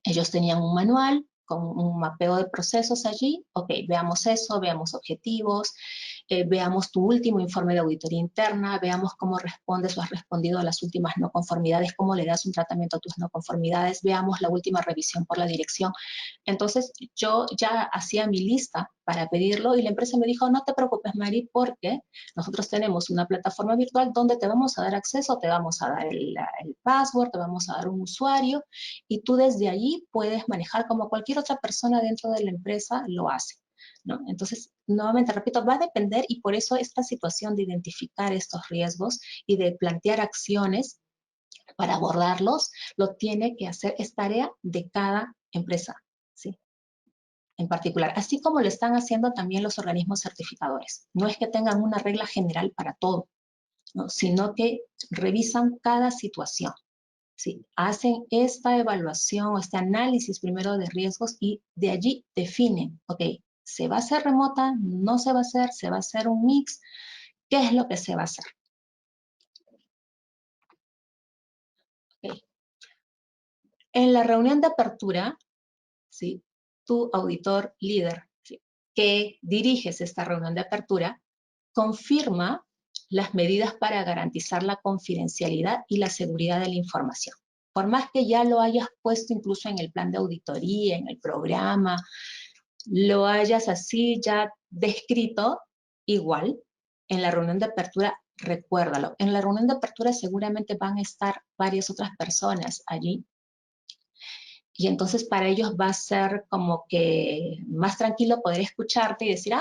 ellos tenían un manual con un mapeo de procesos allí. Ok, veamos eso, veamos objetivos, veamos tu último informe de auditoría interna, veamos cómo respondes o has respondido a las últimas no conformidades, cómo le das un tratamiento a tus no conformidades, veamos la última revisión por la dirección. Entonces, yo ya hacía mi lista para pedirlo y la empresa me dijo, no te preocupes, Mari, porque nosotros tenemos una plataforma virtual donde te vamos a dar acceso, te vamos a dar el password, te vamos a dar un usuario y tú desde allí puedes manejar como cualquier otra persona dentro de la empresa lo hace, ¿no? Entonces, nuevamente repito, va a depender y por eso esta situación de identificar estos riesgos y de plantear acciones para abordarlos, lo tiene que hacer, es tarea de cada empresa, ¿sí? En particular, así como lo están haciendo también los organismos certificadores. No es que tengan una regla general para todo, ¿no? Sino que revisan cada situación. ¿Sí? Hacen esta evaluación o este análisis primero de riesgos y de allí definen, ok, ¿se va a hacer remota? ¿No se va a hacer? ¿Se va a hacer un mix? ¿Qué es lo que se va a hacer? Okay. En la reunión de apertura, ¿sí? Tu auditor líder, ¿sí? Que diriges esta reunión de apertura, confirma las medidas para garantizar la confidencialidad y la seguridad de la información. Por más que ya lo hayas puesto incluso en el plan de auditoría, en el programa, lo hayas así ya descrito, igual, en la reunión de apertura, recuérdalo. En la reunión de apertura seguramente van a estar varias otras personas allí y entonces para ellos va a ser como que más tranquilo poder escucharte y decir,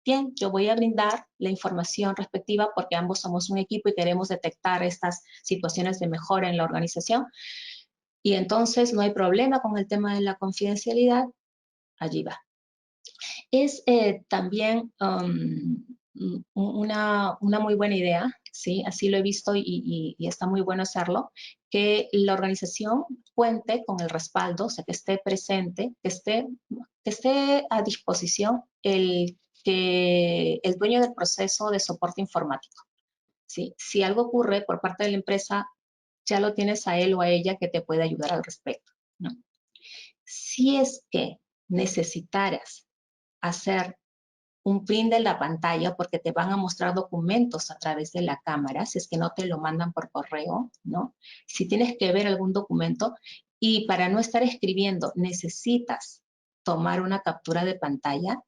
bien, yo voy a brindar la información respectiva porque ambos somos un equipo y queremos detectar estas situaciones de mejora en la organización. Y entonces no hay problema con el tema de la confidencialidad, allí va. Es también una muy buena idea, ¿sí? Así lo he visto y está muy bueno hacerlo, que la organización cuente con el respaldo, o sea, que esté presente, que esté a disposición el dueño del proceso de soporte informático, ¿sí? Si algo ocurre por parte de la empresa, ya lo tienes a él o a ella que te puede ayudar al respecto, ¿no? Si es que necesitaras hacer un print de la pantalla porque te van a mostrar documentos a través de la cámara, si es que no te lo mandan por correo, ¿no? Si tienes que ver algún documento y para no estar escribiendo necesitas tomar una captura de pantalla,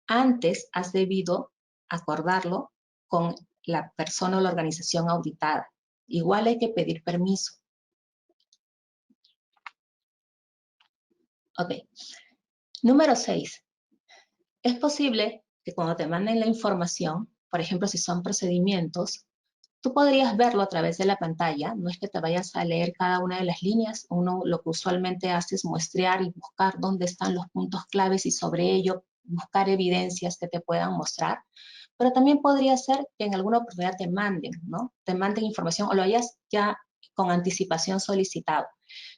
antes has debido acordarlo con la persona o la organización auditada. Igual hay que pedir permiso. Ok. Número 6. Es posible que cuando te manden la información, por ejemplo, si son procedimientos, tú podrías verlo a través de la pantalla, no es que te vayas a leer cada una de las líneas, uno lo que usualmente hace es muestrear y buscar dónde están los puntos claves y sobre ello buscar evidencias que te puedan mostrar, pero también podría ser que en alguna oportunidad te manden, ¿no? Te manden información o lo hayas ya con anticipación solicitado.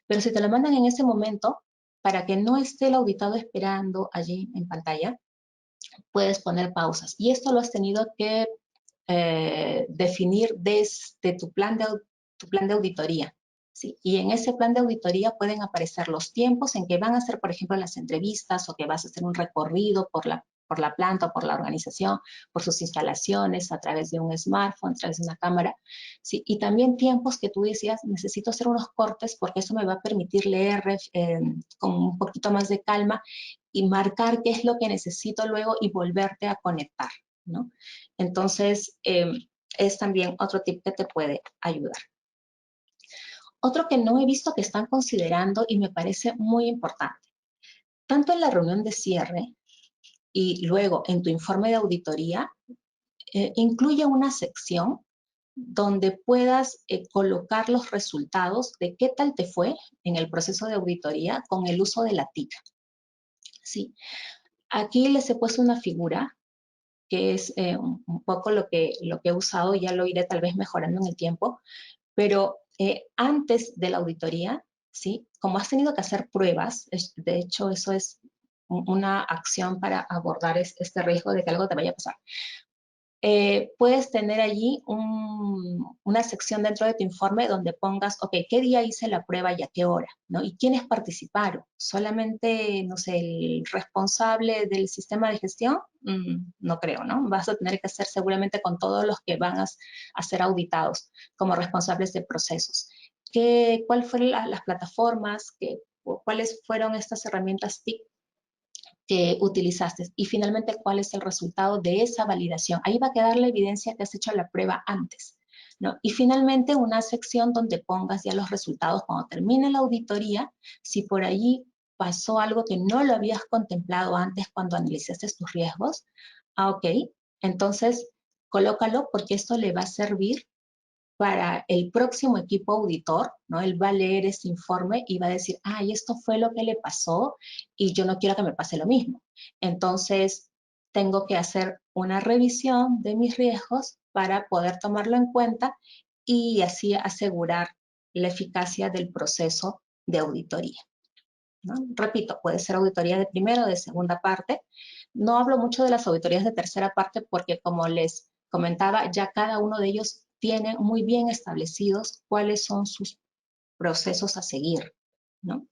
Pero si te lo mandan en ese momento, para que no esté el auditado esperando allí en pantalla, puedes poner pausas. Y esto lo has tenido que definir desde tu plan de auditoría. ¿Sí? Y en ese plan de auditoría pueden aparecer los tiempos en que van a hacer, por ejemplo, las entrevistas o que vas a hacer un recorrido por la planta o por la organización, por sus instalaciones a través de un smartphone, a través de una cámara. ¿Sí? Y también tiempos que tú decías, necesito hacer unos cortes porque eso me va a permitir leer con un poquito más de calma y marcar qué es lo que necesito luego y volverte a conectar, ¿no? Entonces, es también otro tip que te puede ayudar. Otro que no he visto que están considerando y me parece muy importante. Tanto en la reunión de cierre y luego en tu informe de auditoría, incluye una sección donde puedas colocar los resultados de qué tal te fue en el proceso de auditoría con el uso de la TIC. ¿Sí? Aquí les he puesto una figura que es un poco lo que he usado, ya lo iré tal vez mejorando en el tiempo, pero antes de la auditoría, ¿sí? Como has tenido que hacer pruebas, de hecho eso es una acción para abordar este riesgo de que algo te vaya a pasar. Puedes tener allí una sección dentro de tu informe donde pongas, ok, ¿qué día hice la prueba y a qué hora? ¿No? ¿Y quiénes participaron? ¿Solamente, no sé, el responsable del sistema de gestión? No creo, ¿no? Vas a tener que hacer seguramente con todos los que van a ser auditados como responsables de procesos. ¿Cuáles fueron las plataformas? ¿Cuáles fueron estas herramientas TIC que utilizaste? Y finalmente, ¿cuál es el resultado de esa validación? Ahí va a quedar la evidencia que has hecho la prueba antes, ¿no? Y finalmente, una sección donde pongas ya los resultados cuando termine la auditoría, si por allí pasó algo que no lo habías contemplado antes cuando analizaste tus riesgos, ok, entonces colócalo porque esto le va a servir para el próximo equipo auditor, ¿no? Él va a leer ese informe y va a decir, ay, esto fue lo que le pasó y yo no quiero que me pase lo mismo. Entonces, tengo que hacer una revisión de mis riesgos para poder tomarlo en cuenta y así asegurar la eficacia del proceso de auditoría, ¿no? Repito, puede ser auditoría de primera o de segunda parte. No hablo mucho de las auditorías de tercera parte porque, como les comentaba, ya cada uno de ellos tiene muy bien establecidos cuáles son sus procesos a seguir, ¿no?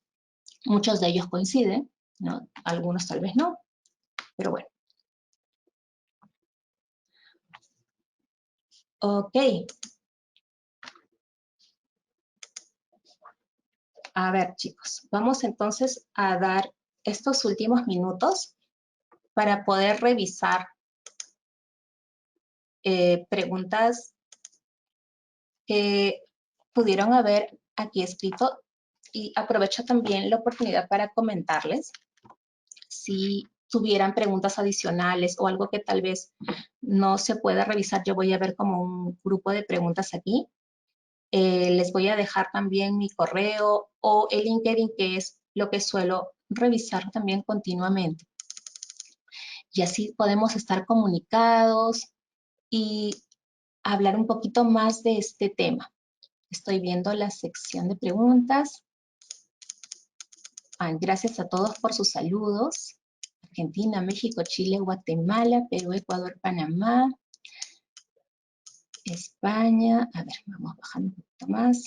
Muchos de ellos coinciden, ¿no? Algunos tal vez no, pero bueno. Ok. A ver, chicos, vamos entonces a dar estos últimos minutos para poder revisar preguntas que pudieron haber aquí escrito, y aprovecho también la oportunidad para comentarles si tuvieran preguntas adicionales o algo que tal vez no se pueda revisar. Yo voy a ver como un grupo de preguntas aquí. Les voy a dejar también mi correo o el LinkedIn, que es lo que suelo revisar también continuamente. Y así podemos estar comunicados y hablar un poquito más de este tema. Estoy viendo la sección de preguntas. Gracias a todos por sus saludos. Argentina, México, Chile, Guatemala, Perú, Ecuador, Panamá, España. A ver, vamos bajando un poquito más.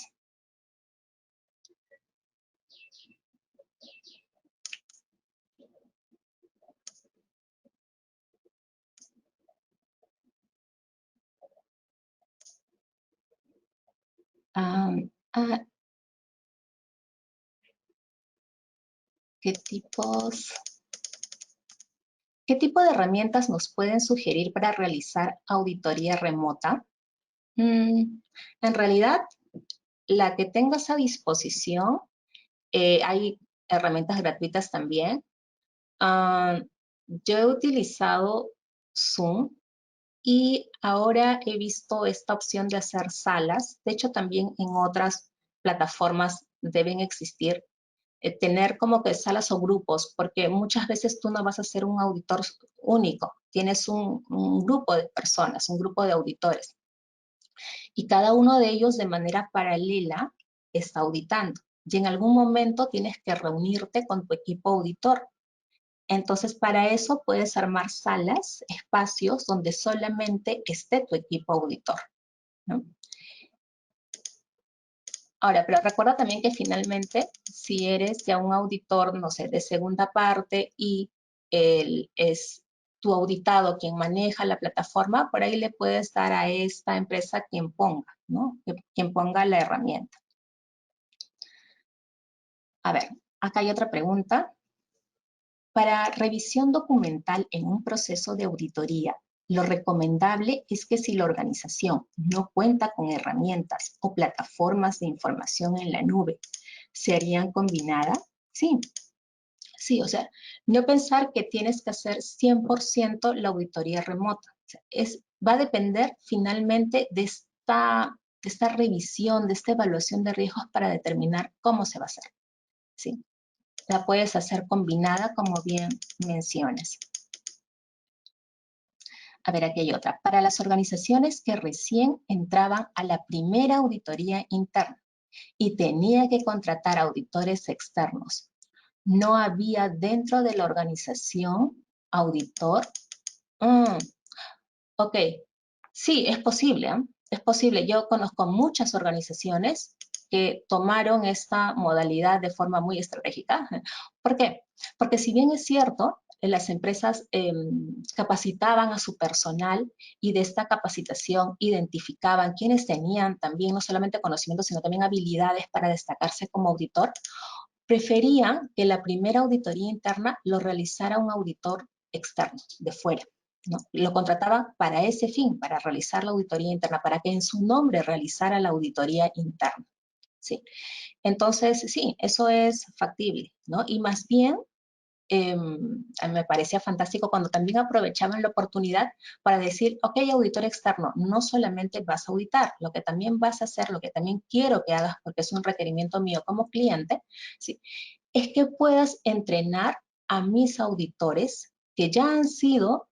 ¿Qué tipo de herramientas nos pueden sugerir para realizar auditoría remota? En realidad, la que tengas a disposición, hay herramientas gratuitas también. Yo he utilizado Zoom y ahora he visto esta opción de hacer salas. De hecho, también en otras plataformas deben existir, tener como que salas o grupos, porque muchas veces tú no vas a ser un auditor único. Tienes un grupo de personas, un grupo de auditores. Y cada uno de ellos de manera paralela está auditando. Y en algún momento tienes que reunirte con tu equipo auditor. Entonces, para eso puedes armar salas, espacios donde solamente esté tu equipo auditor, ¿no? Ahora, pero recuerda también que finalmente, si eres ya un auditor, no sé, de segunda parte y es tu auditado quien maneja la plataforma, por ahí le puedes dar a esta empresa quien ponga, ¿no? Quien ponga la herramienta. A ver, acá hay otra pregunta. Para revisión documental en un proceso de auditoría, Lo recomendable es que si la organización no cuenta con herramientas o plataformas de información en la nube, ¿se harían combinadas? Sí, sí, o sea, no pensar que tienes que hacer 100% la auditoría remota. O sea, va a depender finalmente de esta revisión, de esta evaluación de riesgos para determinar cómo se va a hacer. ¿Sí? La puedes hacer combinada, como bien mencionas. A ver, aquí hay otra. Para las organizaciones que recién entraban a la primera auditoría interna y tenía que contratar auditores externos, ¿no había dentro de la organización auditor? Ok, sí, es posible, ¿eh? Es posible. Yo conozco muchas organizaciones que tomaron esta modalidad de forma muy estratégica. ¿Por qué? Porque si bien es cierto, las empresas capacitaban a su personal y de esta capacitación identificaban quienes tenían también no solamente conocimientos, sino también habilidades para destacarse como auditor, preferían que la primera auditoría interna lo realizara un auditor externo, de fuera, ¿no? Lo contrataba para ese fin, para realizar la auditoría interna, para que en su nombre realizara la auditoría interna. ¿Sí? Entonces, sí, eso es factible, ¿no? Y más bien, me parecía fantástico cuando también aprovechaban la oportunidad para decir, ok, auditor externo, no solamente vas a auditar, lo que también vas a hacer, lo que también quiero que hagas, porque es un requerimiento mío como cliente, ¿sí? Es que puedas entrenar a mis auditores que ya han sido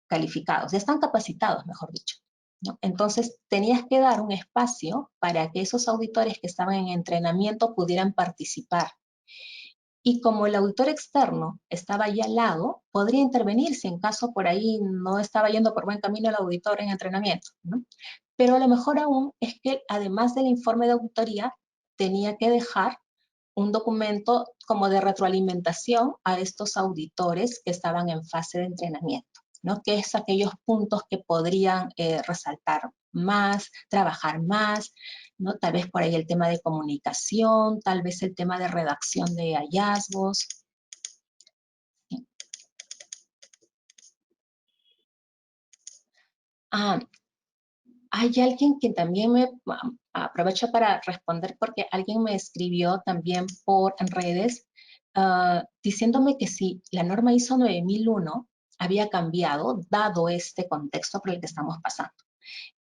calificados, ya están capacitados, mejor dicho, ¿no? Entonces, tenías que dar un espacio para que esos auditores que estaban en entrenamiento pudieran participar. Y como el auditor externo estaba ya al lado, podría intervenirse en caso por ahí no estaba yendo por buen camino el auditor en entrenamiento, ¿no? Pero a lo mejor aún es que además del informe de auditoría, tenía que dejar un documento como de retroalimentación a estos auditores que estaban en fase de entrenamiento, ¿no? Que es aquellos puntos que podrían resaltar más, trabajar más, ¿no? Tal vez por ahí el tema de comunicación, tal vez el tema de redacción de hallazgos. Ah, hay alguien que también aprovecho para responder porque alguien me escribió también por redes diciéndome que si la norma ISO 9001 había cambiado dado este contexto por el que estamos pasando.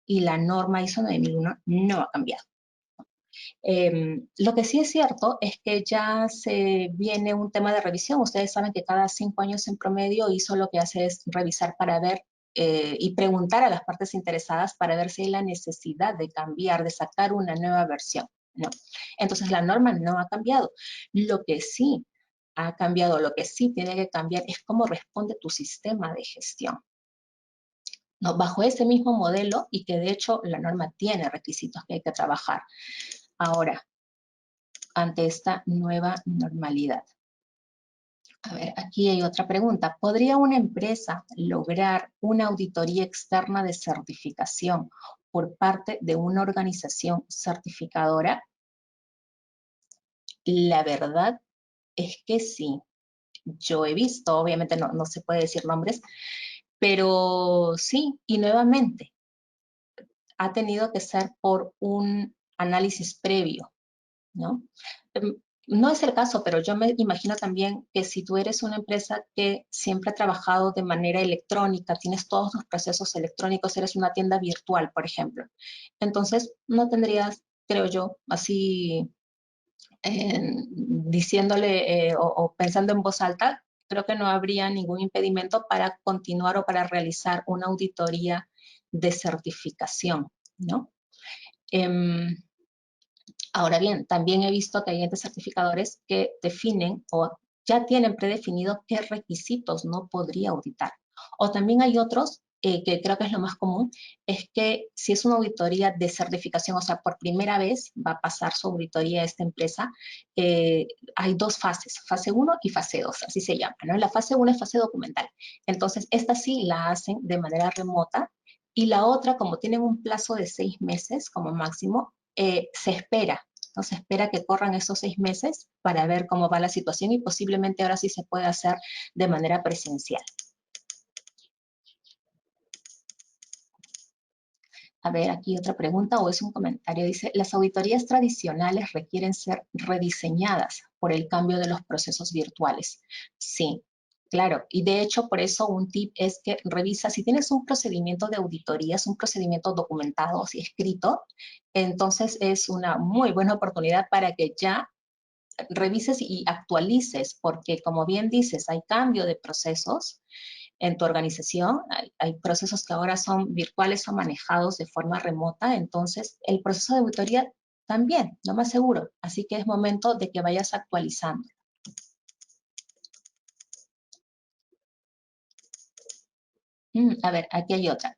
Y la norma ISO 9001 no ha cambiado. Lo que sí es cierto es que ya se viene un tema de revisión. Ustedes saben que cada 5 años en promedio ISO lo que hace es revisar para ver y preguntar a las partes interesadas para ver si hay la necesidad de cambiar, de sacar una nueva versión, ¿no? Entonces la norma no ha cambiado. Lo que sí ha cambiado, lo que sí tiene que cambiar es cómo responde tu sistema de gestión, ¿no? Bajo ese mismo modelo y que de hecho la norma tiene requisitos que hay que trabajar. Ahora, ante esta nueva normalidad. A ver, aquí hay otra pregunta. ¿Podría una empresa lograr una auditoría externa de certificación por parte de una organización certificadora? La verdad es que sí. Yo he visto, obviamente no se puede decir nombres, pero sí, y nuevamente, ha tenido que ser por un análisis previo, ¿no? No es el caso, pero yo me imagino también que si tú eres una empresa que siempre ha trabajado de manera electrónica, tienes todos los procesos electrónicos, eres una tienda virtual, por ejemplo, entonces no tendrías, creo yo, así diciéndole o pensando en voz alta, creo que no habría ningún impedimento para continuar o para realizar una auditoría de certificación, ¿no? Ahora bien, también he visto que hay entes certificadores que definen o ya tienen predefinido qué requisitos no podría auditar. O también hay otros que creo que es lo más común, es que si es una auditoría de certificación, o sea, por primera vez va a pasar su auditoría a esta empresa, hay dos fases, fase 1 y fase 2, así se llama, ¿no? La fase 1 es fase documental. Entonces, esta sí la hacen de manera remota y la otra, como tienen un plazo de 6 meses como máximo, se espera, ¿no? Se espera que corran esos 6 meses para ver cómo va la situación y posiblemente ahora sí se puede hacer de manera presencial. A ver, aquí otra pregunta o es un comentario. Dice, las auditorías tradicionales requieren ser rediseñadas por el cambio de los procesos virtuales. Sí, claro. Y de hecho, por eso un tip es que revisa, si tienes un procedimiento de auditorías, un procedimiento documentado y escrito, entonces es una muy buena oportunidad para que ya revises y actualices, porque como bien dices, hay cambio de procesos en tu organización, hay procesos que ahora son virtuales o manejados de forma remota, entonces el proceso de auditoría también, lo más seguro. Así que es momento de que vayas actualizando. A ver, aquí hay otra.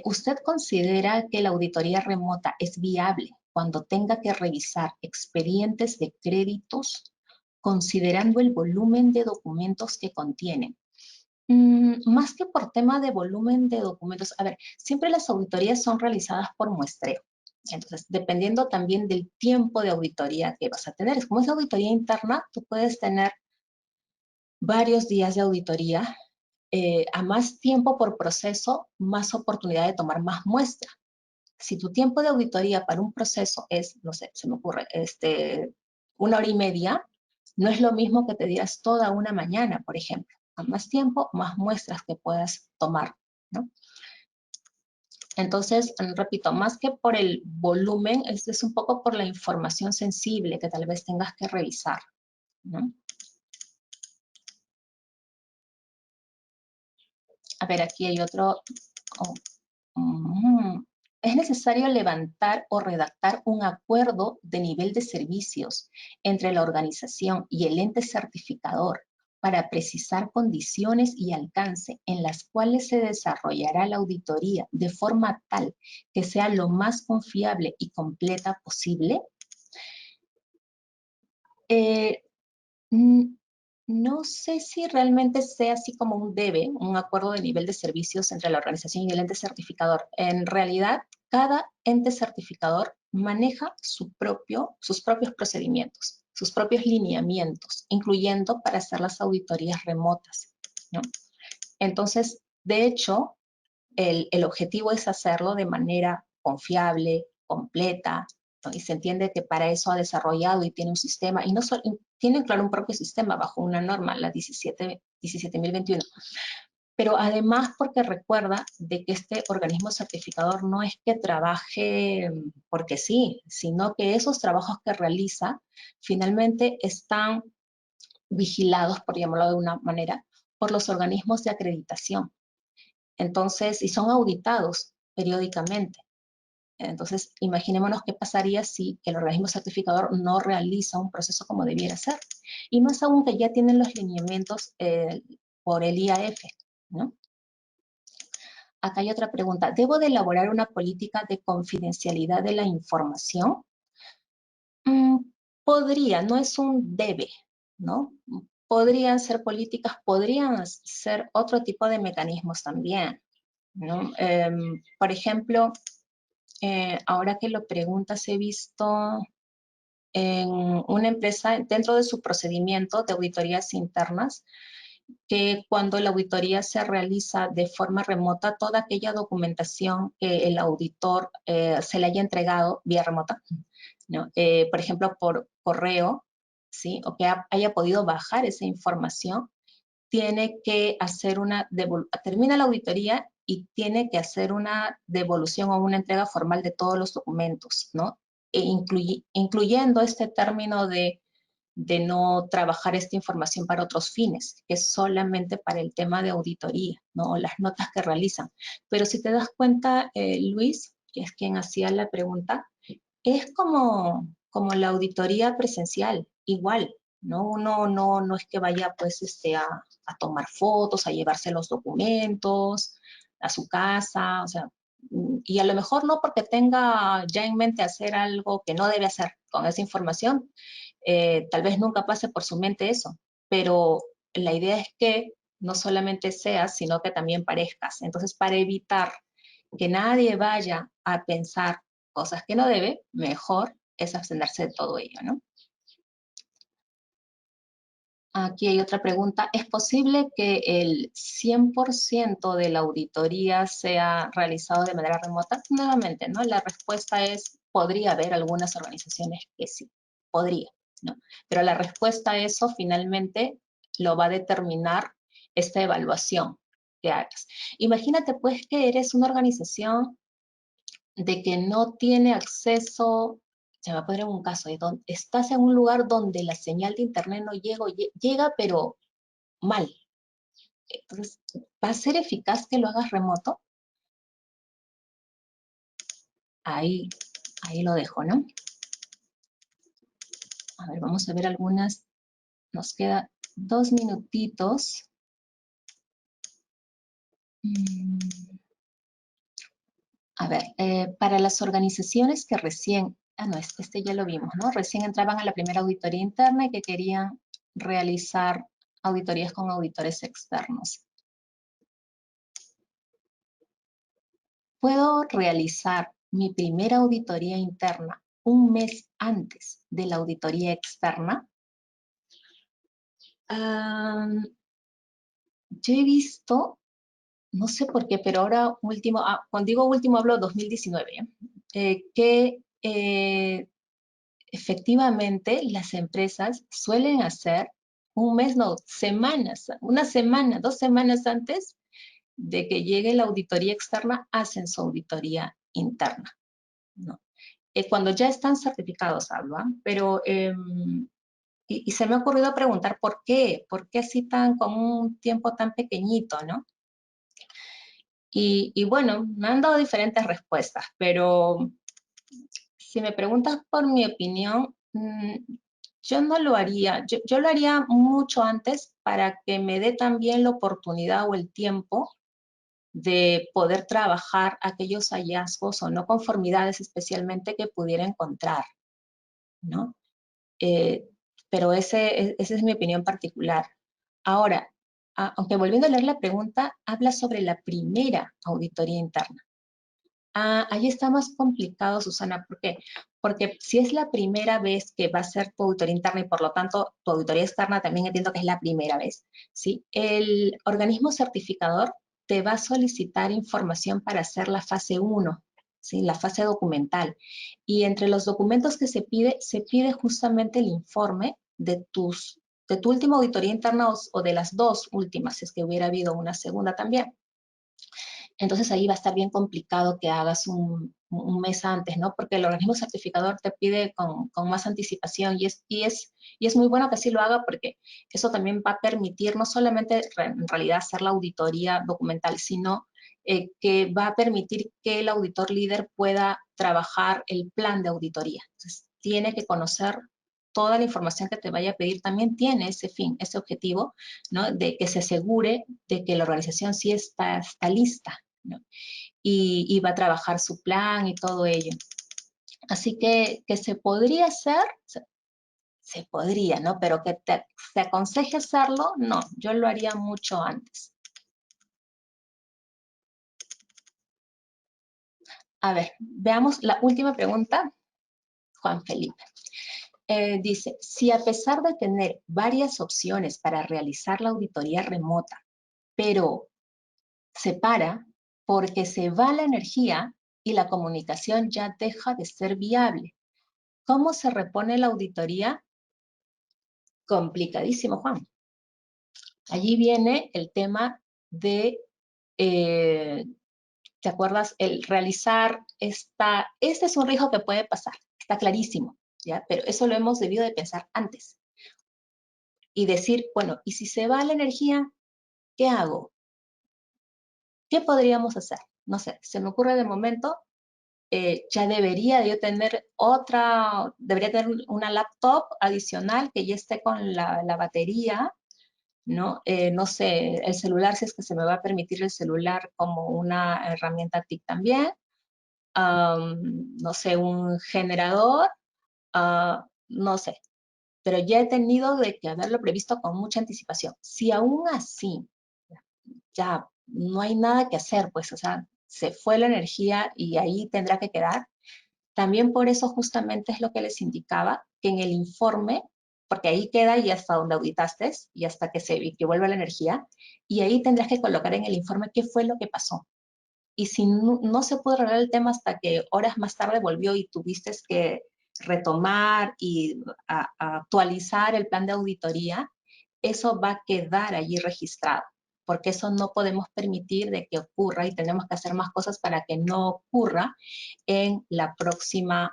¿Usted considera que la auditoría remota es viable cuando tenga que revisar expedientes de créditos considerando el volumen de documentos que contienen? Más que por tema de volumen de documentos, a ver, siempre las auditorías son realizadas por muestreo. Entonces, dependiendo también del tiempo de auditoría que vas a tener. Como es auditoría interna, tú puedes tener varios días de auditoría. A más tiempo por proceso, más oportunidad de tomar más muestra. Si tu tiempo de auditoría para un proceso es, no sé, se me ocurre, 1 hora y media, no es lo mismo que te dieras toda una mañana, por ejemplo. A más tiempo, más muestras que puedas tomar, ¿no? Entonces, repito, más que por el volumen, es un poco por la información sensible que tal vez tengas que revisar, ¿no? A ver, aquí hay otro. Oh, es necesario levantar o redactar un acuerdo de nivel de servicios entre la organización y el ente certificador para precisar condiciones y alcance en las cuales se desarrollará la auditoría de forma tal que sea lo más confiable y completa posible. Eh, No sé si realmente sea así como un debe, un acuerdo de nivel de servicios entre la organización y el ente certificador. En realidad, cada ente certificador maneja sus propios procedimientos, sus propios lineamientos, incluyendo para hacer las auditorías remotas, ¿no? Entonces, de hecho, el objetivo es hacerlo de manera confiable, completa, ¿no? Y se entiende que para eso ha desarrollado y tiene un sistema, y no solo, tiene claro un propio sistema bajo una norma, la 17.021, pero además porque recuerda de que este organismo certificador no es que trabaje porque sí, sino que esos trabajos que realiza finalmente están vigilados, por llamarlo de una manera, por los organismos de acreditación. Entonces, y son auditados periódicamente. Entonces, imaginémonos qué pasaría si el organismo certificador no realiza un proceso como debiera ser. Y más aún que ya tienen los lineamientos por el IAF, ¿no? Acá hay otra pregunta. ¿Debo de elaborar una política de confidencialidad de la información? Podría, no es un debe, ¿no? Podrían ser políticas, podrían ser otro tipo de mecanismos también, ¿no? Por ejemplo, ahora que lo preguntas, he visto en una empresa, dentro de su procedimiento de auditorías internas, que cuando la auditoría se realiza de forma remota, toda aquella documentación que el auditor se le haya entregado vía remota, ¿no? Por ejemplo, por correo, ¿sí? O que haya podido bajar esa información, tiene que hacer termina la auditoría y tiene que hacer una devolución o una entrega formal de todos los documentos, ¿no? Incluyendo este término de no trabajar esta información para otros fines, que es solamente para el tema de auditoría, ¿no? Las notas que realizan. Pero si te das cuenta, Luis, que es quien hacía la pregunta, es como la auditoría presencial, igual, ¿no? Uno no es que vaya pues a tomar fotos, a llevarse los documentos a su casa, o sea, y a lo mejor no porque tenga ya en mente hacer algo que no debe hacer con esa información, tal vez nunca pase por su mente eso, pero la idea es que no solamente seas, sino que también parezcas. Entonces, para evitar que nadie vaya a pensar cosas que no debe, mejor es abstenerse de todo ello, ¿no? Aquí hay otra pregunta. ¿Es posible que el 100% de la auditoría sea realizado de manera remota? Nuevamente, ¿no? La respuesta es, podría haber algunas organizaciones que sí, podría, ¿no? Pero la respuesta a eso finalmente lo va a determinar esta evaluación que hagas. Imagínate pues que eres una organización de que no tiene acceso, se va a poner un caso, de donde estás en un lugar donde la señal de internet no llega, pero mal. Entonces, ¿va a ser eficaz que lo hagas remoto? Ahí, ahí lo dejo, ¿no? A ver, vamos a ver algunas. Nos queda 2 minutitos. A ver, para las organizaciones que recién, no, este ya lo vimos, ¿no? Recién entraban a la primera auditoría interna y que querían realizar auditorías con auditores externos. ¿Puedo realizar mi primera auditoría interna un mes antes de la auditoría externa? Yo he visto, no sé por qué, pero ahora último, cuando digo último hablo 2019, que efectivamente las empresas suelen hacer un mes, no, semanas, una semana, 2 semanas antes de que llegue la auditoría externa, hacen su auditoría interna, ¿no? Cuando ya están certificados, hablo, pero y se me ha ocurrido preguntar por qué así tan con un tiempo tan pequeñito, ¿no? Y bueno, me han dado diferentes respuestas, pero si me preguntas por mi opinión, yo no lo haría. Yo lo haría mucho antes para que me dé también la oportunidad o el tiempo de poder trabajar aquellos hallazgos o no conformidades especialmente que pudiera encontrar, ¿no? Pero esa es mi opinión particular. Ahora, aunque volviendo a leer la pregunta, habla sobre la primera auditoría interna. Ahí está más complicado, Susana. ¿Por qué? Porque si es la primera vez que va a ser tu auditoría interna y por lo tanto tu auditoría externa también entiendo que es la primera vez, ¿sí? El organismo certificador te va a solicitar información para hacer la fase 1, ¿sí? La fase documental. Y entre los documentos que se pide justamente el informe de tu última auditoría interna o de las dos últimas, si es que hubiera habido una segunda también. Entonces ahí va a estar bien complicado que hagas un mes antes, ¿no? Porque el organismo certificador te pide con más anticipación y es muy bueno que así lo haga porque eso también va a permitir no solamente en realidad hacer la auditoría documental, sino que va a permitir que el auditor líder pueda trabajar el plan de auditoría. Entonces tiene que conocer toda la información que te vaya a pedir, también tiene ese fin, ese objetivo, ¿no? De que se asegure de que la organización sí está lista, ¿no? Y va a trabajar su plan y todo ello. Así que se podría hacer, se podría, ¿no? Pero que te aconseje hacerlo, no, yo lo haría mucho antes. A ver, veamos la última pregunta, Juan Felipe. Dice, si a pesar de tener varias opciones para realizar la auditoría remota, pero se para porque se va la energía y la comunicación ya deja de ser viable, ¿cómo se repone la auditoría? Complicadísimo, Juan. Allí viene el tema de, ¿te acuerdas? El realizar este es un riesgo que puede pasar, está clarísimo, ¿ya? Pero eso lo hemos debido de pensar antes. Y decir, bueno, ¿y si se va la energía, qué hago? ¿Qué podríamos hacer? No sé, se me ocurre de momento, ya debería yo tener debería tener una laptop adicional que ya esté con la batería, ¿no? No sé, el celular, si es que se me va a permitir el celular como una herramienta TIC también. No sé, un generador, no sé. Pero ya he tenido de que haberlo previsto con mucha anticipación. Si aún así ya no hay nada que hacer, pues, o sea, se fue la energía y ahí tendrá que quedar, también por eso justamente es lo que les indicaba, que en el informe porque ahí queda y hasta donde auditaste y hasta que vuelva la energía, y ahí tendrás que colocar en el informe qué fue lo que pasó. Y si no se pudo arreglar el tema hasta que horas más tarde volvió y tuviste que retomar y actualizar el plan de auditoría, eso va a quedar allí registrado, porque eso no podemos permitir de que ocurra y tenemos que hacer más cosas para que no ocurra en la próxima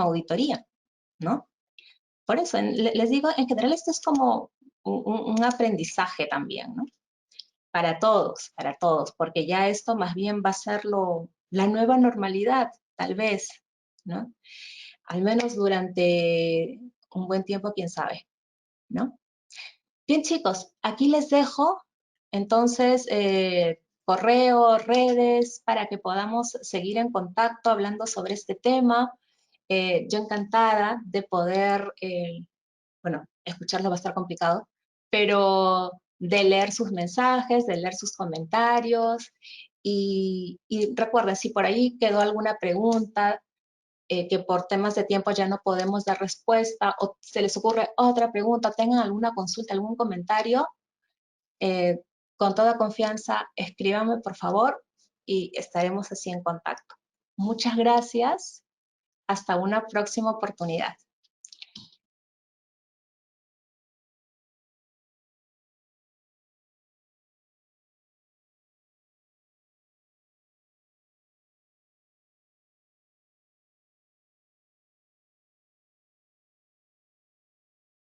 auditoría, ¿no? Por eso, les digo, en general esto es como un aprendizaje también, ¿no? Para todos, porque ya esto más bien va a ser la nueva normalidad, tal vez, ¿no? Al menos durante un buen tiempo, quién sabe, ¿no? Bien, chicos, aquí les dejo, entonces, correo, redes, para que podamos seguir en contacto hablando sobre este tema. Yo encantada de poder, bueno, escucharlo va a estar complicado, pero de leer sus mensajes, de leer sus comentarios. Y recuerden, si por ahí quedó alguna pregunta que por temas de tiempo ya no podemos dar respuesta o se les ocurre otra pregunta, tengan alguna consulta, algún comentario, eh, con toda confianza, escríbanme por favor y estaremos así en contacto. Muchas gracias. Hasta una próxima oportunidad.